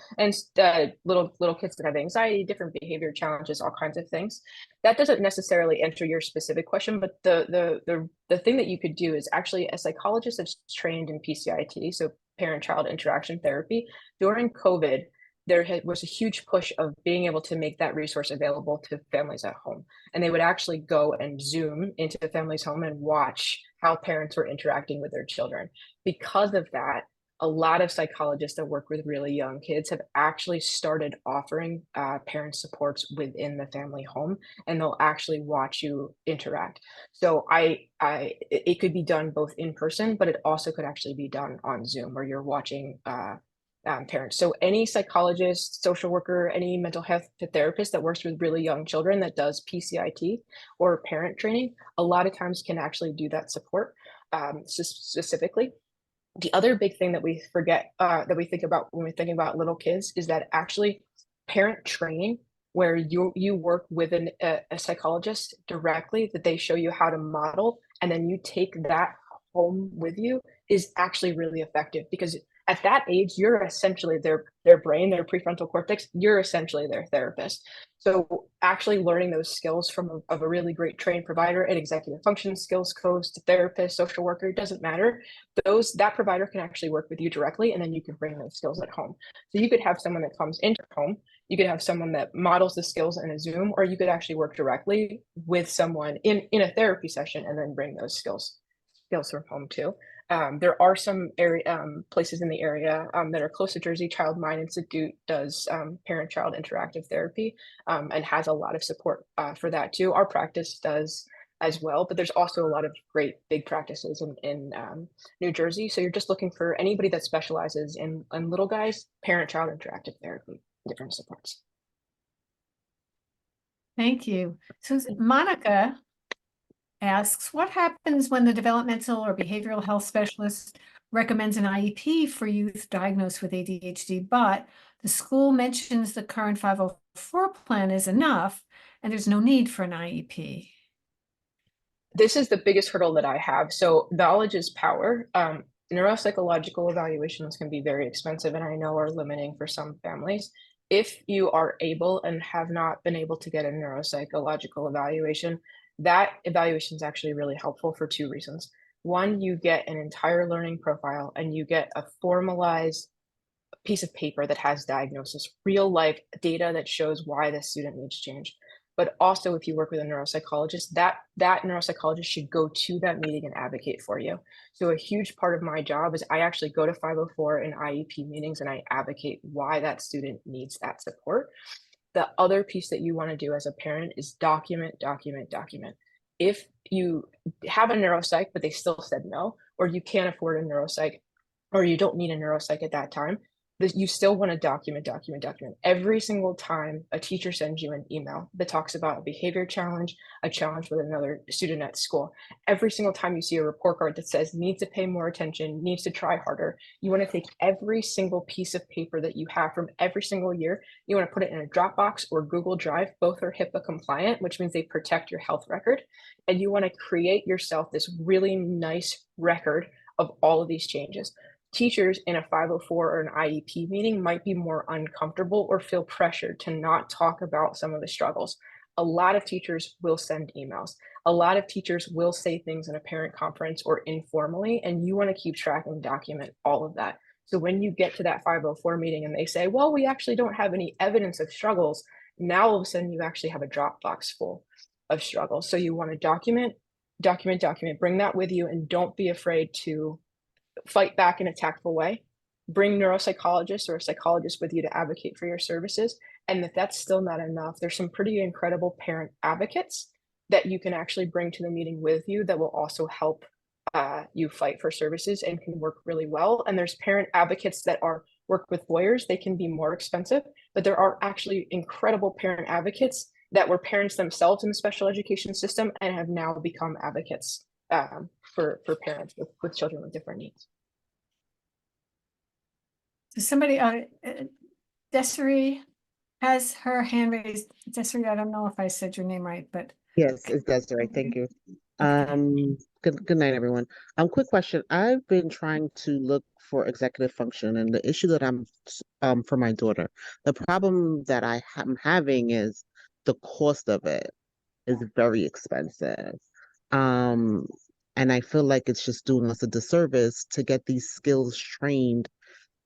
little kids that have anxiety, different behavior challenges, all kinds of things. That doesn't necessarily answer your specific question, but the thing that you could do is actually a psychologist that's trained in PCIT, so parent-child interaction therapy. During COVID, there was a huge push of being able to make that resource available to families at home. And they would actually go and Zoom into the family's home and watch how parents were interacting with their children. Because of that, a lot of psychologists that work with really young kids have actually started offering parent supports within the family home, and they'll actually watch you interact. So it could be done both in person, but it also could actually be done on Zoom where you're watching parents. So any psychologist, social worker, any mental health therapist that works with really young children that does PCIT or parent training, a lot of times can actually do that support specifically. The other big thing that we forget, that we think about when we're thinking about little kids, is that actually parent training, where you work with a psychologist directly, that they show you how to model, and then you take that home with you, is actually really effective. Because At that age, you're essentially their brain, their prefrontal cortex, you're essentially their therapist. So actually learning those skills from of a really great trained provider, an executive function skills coach, therapist, social worker, it doesn't matter. That provider can actually work with you directly, and then you can bring those skills at home. So you could have someone that comes into home, you could have someone that models the skills in a Zoom, or you could actually work directly with someone in a therapy session and then bring those skills from home too. There are some places in the area that are close to Jersey. Child Mind Institute does parent-child interactive therapy and has a lot of support for that too. Our practice does as well, but there's also a lot of great big practices in New Jersey. So you're just looking for anybody that specializes in little guys, parent-child interactive therapy, different supports. Thank you. So Monica asks, what happens when the developmental or behavioral health specialist recommends an IEP for youth diagnosed with ADHD, but the school mentions the current 504 plan is enough and there's no need for an IEP? This is the biggest hurdle that I have. So knowledge is power. Neuropsychological evaluations can be very expensive and I know are limiting for some families. If you are able and have not been able to get a neuropsychological evaluation, that evaluation is actually really helpful for two reasons. One, you get an entire learning profile and you get a formalized piece of paper that has diagnosis, real life data that shows why the student needs change. But also, if you work with a neuropsychologist, that neuropsychologist should go to that meeting and advocate for you. So a huge part of my job is I actually go to 504 and IEP meetings and I advocate why that student needs that support. The other piece that you want to do as a parent is document. If you have a neuropsych, but they still said no, or you can't afford a neuropsych, or you don't need a neuropsych at that time, you still want to document. Every single time a teacher sends you an email that talks about a behavior challenge, a challenge with another student at school, every single time you see a report card that says needs to pay more attention, needs to try harder, you want to take every single piece of paper that you have from every single year, you want to put it in a Dropbox or Google Drive. Both are HIPAA compliant, which means they protect your health record. And you want to create yourself this really nice record of all of these changes. Teachers in a 504 or an IEP meeting might be more uncomfortable or feel pressured to not talk about some of the struggles. A lot of teachers will send emails. A lot of teachers will say things in a parent conference or informally, and you want to keep track and document all of that. So when you get to that 504 meeting and they say, well, we actually don't have any evidence of struggles, now all of a sudden you actually have a Dropbox full of struggles. So you want to document, bring that with you, and don't be afraid to fight back in a tactful way. Bring neuropsychologists or a psychologist with you to advocate for your services. And if that's still not enough, there's some pretty incredible parent advocates that you can actually bring to the meeting with you that will also help you fight for services and can work really well. And there's parent advocates that work with lawyers. They can be more expensive, but there are actually incredible parent advocates that were parents themselves in the special education system and have now become advocates for parents with children with different needs. So somebody, Desiree has her hand raised. Desiree, I don't know if I said your name right, but Yes, it's Desiree. Thank you. Good night, everyone. Quick question. I've been trying to look for executive function, and the issue that I'm for my daughter, the problem that I'm having is the cost of it is very expensive. And I feel like it's just doing us a disservice to get these skills trained.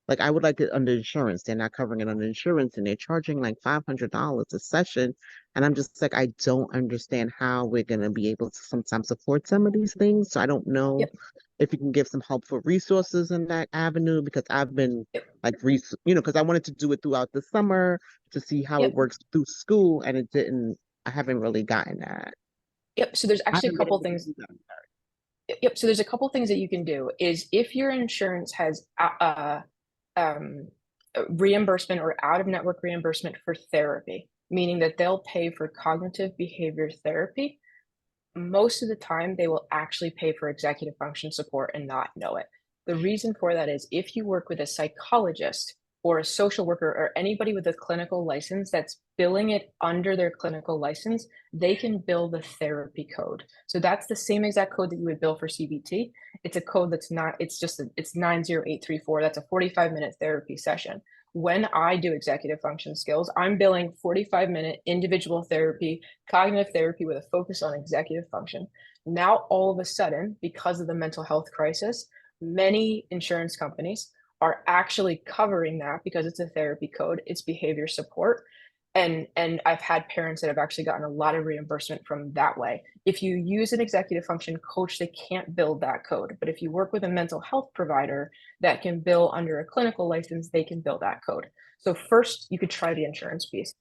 Like I would like it under insurance. They're not covering it under insurance and they're charging like $500 a session. And I'm just like, I don't understand how we're going to be able to sometimes support some of these things. So I don't know Yep. if you can give some helpful resources in that avenue, because I've been like, because I wanted to do it throughout the summer to see how it works through school, and I haven't really gotten that. Yep. So there's actually a couple things. Yep. So there's a couple things that you can do is if your insurance has reimbursement or out-of-network reimbursement for therapy, meaning that they'll pay for cognitive behavior therapy, most of the time they will actually pay for executive function support and not know it. The reason for that is if you work with a psychologist, or a social worker or anybody with a clinical license that's billing it under their clinical license, they can bill the therapy code. So that's the same exact code that you would bill for CBT. It's a code that's not, it's 90834. That's a 45-minute therapy session. When I do executive function skills, I'm billing 45-minute individual therapy, cognitive therapy with a focus on executive function. Now, all of a sudden, because of the mental health crisis, many insurance companies are actually covering that because it's a therapy code, it's behavior support. And I've had parents that have actually gotten a lot of reimbursement from that way. If you use an executive function coach, they can't bill that code. But if you work with a mental health provider that can bill under a clinical license, they can bill that code. So first, you could try the insurance piece.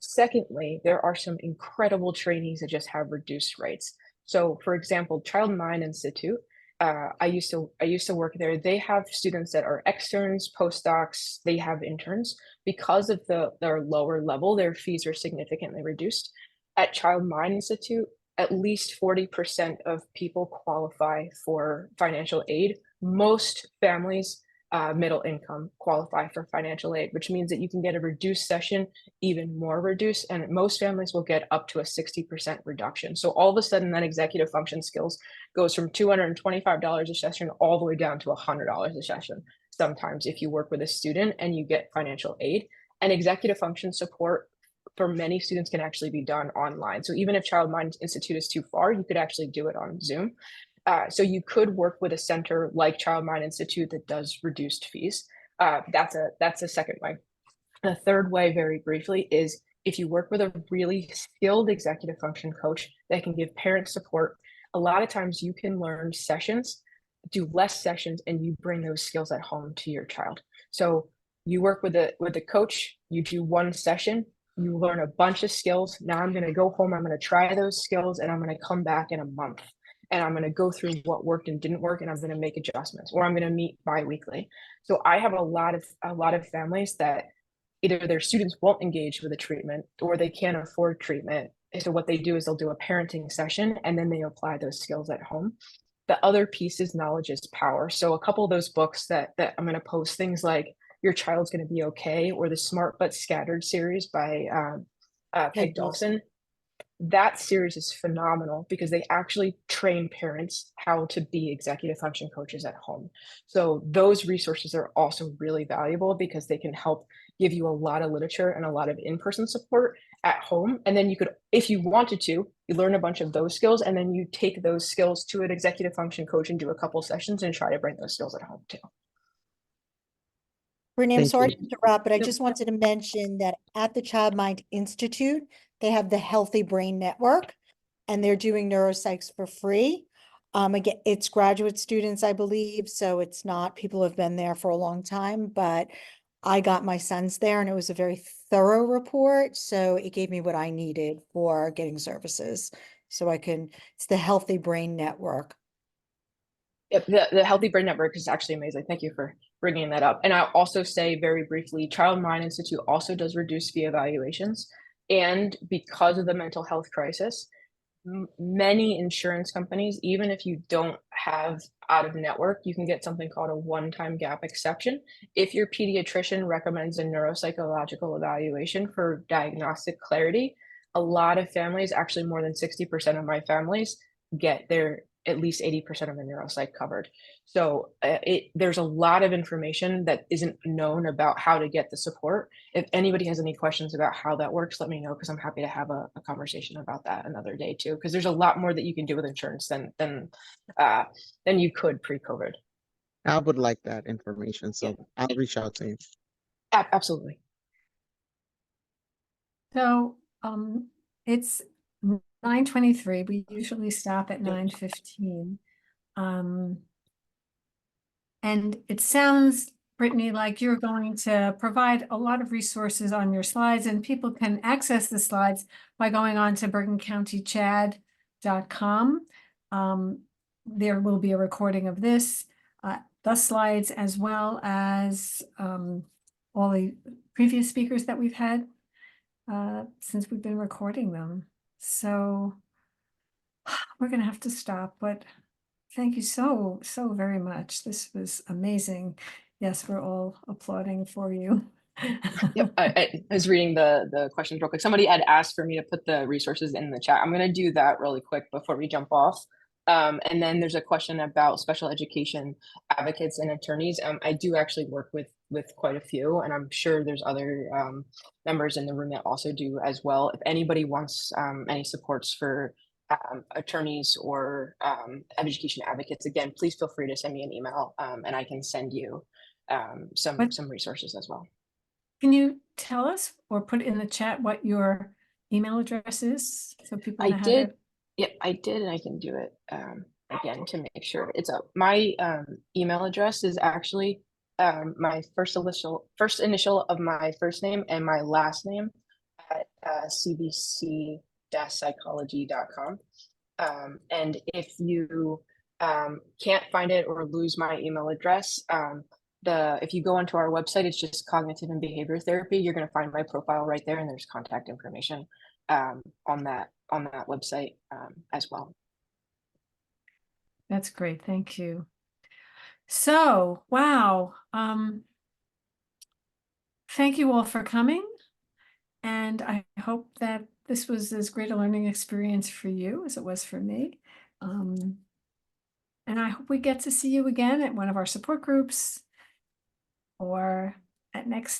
Secondly, there are some incredible trainings that just have reduced rates. So for example, Child Mind Institute, I used to work there. They have students that are externs, postdocs, they have interns. Because of their lower level, their fees are significantly reduced. At Child Mind Institute, at least 40% of people qualify for financial aid. Most families, middle income, qualify for financial aid, which means that you can get a reduced session, even more reduced, and most families will get up to a 60% reduction. So all of a sudden, that executive function skills goes from $225 a session all the way down to $100 a session. Sometimes if you work with a student and you get financial aid, and executive function support for many students can actually be done online. So even if Child Mind Institute is too far, you could actually do it on Zoom. So you could work with a center like Child Mind Institute that does reduced fees. That's a second way. The third way, very briefly, is if you work with a really skilled executive function coach that can give parent support. A lot of times you can learn sessions, do less sessions, and you bring those skills at home to your child. So you work with a coach, you do one session, you learn a bunch of skills. Now I'm going to go home, I'm going to try those skills, and I'm going to come back in a month. And I'm going to go through what worked and didn't work, and I'm going to make adjustments, or I'm going to meet bi-weekly. So I have a lot of families that either their students won't engage with a treatment or they can't afford treatment. So what they do is they'll do a parenting session and then they apply those skills at home. The other piece is knowledge is power. So a couple of those books that I'm going to post, things like Your Child's Going to Be Okay, or the Smart But Scattered series by Peg Dawson. That series is phenomenal because they actually train parents how to be executive function coaches at home. So those resources are also really valuable because they can help give you a lot of literature and a lot of in-person support at home. And then you could, if you wanted to, you learn a bunch of those skills and then you take those skills to an executive function coach and do a couple sessions and try to bring those skills at home too. Brittney, I'm Thank sorry you. to interrupt, but I Yep. just wanted to mention that at the Child Mind Institute, they have the Healthy Brain Network, and they're doing neuropsychs for free. Again, it's graduate students, I believe, so it's not people who have been there for a long time, but I got my sons there and it was a very thorough report, so it gave me what I needed for getting services. So it's the Healthy Brain Network. Yep, the Healthy Brain Network is actually amazing. Thank you for bringing that up. And I'll also say very briefly, Child Mind Institute also does reduced fee evaluations. And because of the mental health crisis, many insurance companies, even if you don't have out of network, you can get something called a one-time gap exception. If your pediatrician recommends a neuropsychological evaluation for diagnostic clarity, a lot of families, actually more than 60% of my families, get their at least 80% of the neuropsych covered. So there's a lot of information that isn't known about how to get the support. If anybody has any questions about how that works, let me know, because I'm happy to have a conversation about that another day too, because there's a lot more that you can do with insurance than you could pre-COVID. I would like that information, so Yeah. I'll reach out to you. Absolutely. So it's 9:23. We usually stop at 9:15. And it sounds, Brittney, like you're going to provide a lot of resources on your slides, and people can access the slides by going on to bergencountychad.com. There will be a recording of this, the slides, as well as all the previous speakers that we've had since we've been recording them. So we're going to have to stop, but thank you so very much. This was amazing. Yes, we're all applauding for you. Yep, I was reading the questions real quick. Somebody had asked for me to put the resources in the chat. I'm going to do that really quick before we jump off. And then there's a question about special education advocates and attorneys. I do actually work with quite a few, and I'm sure there's other members in the room that also do as well. If anybody wants any supports for attorneys or education advocates, again, please feel free to send me an email, and I can send you some resources as well. Can you tell us or put in the chat what your email address is so people know how to? Yep, I did, and I can do it again to make sure it's up. My email address is actually my first initial of my first name and my last name at cbc-psychology.com. And if you can't find it or lose my email address, if you go onto our website, it's just cognitive and behavior therapy. You're going to find my profile right there, and there's contact information on that website as well. That's great. Thank you. So, wow. Thank you all for coming. And I hope that this was as great a learning experience for you as it was for me. And I hope we get to see you again at one of our support groups or at next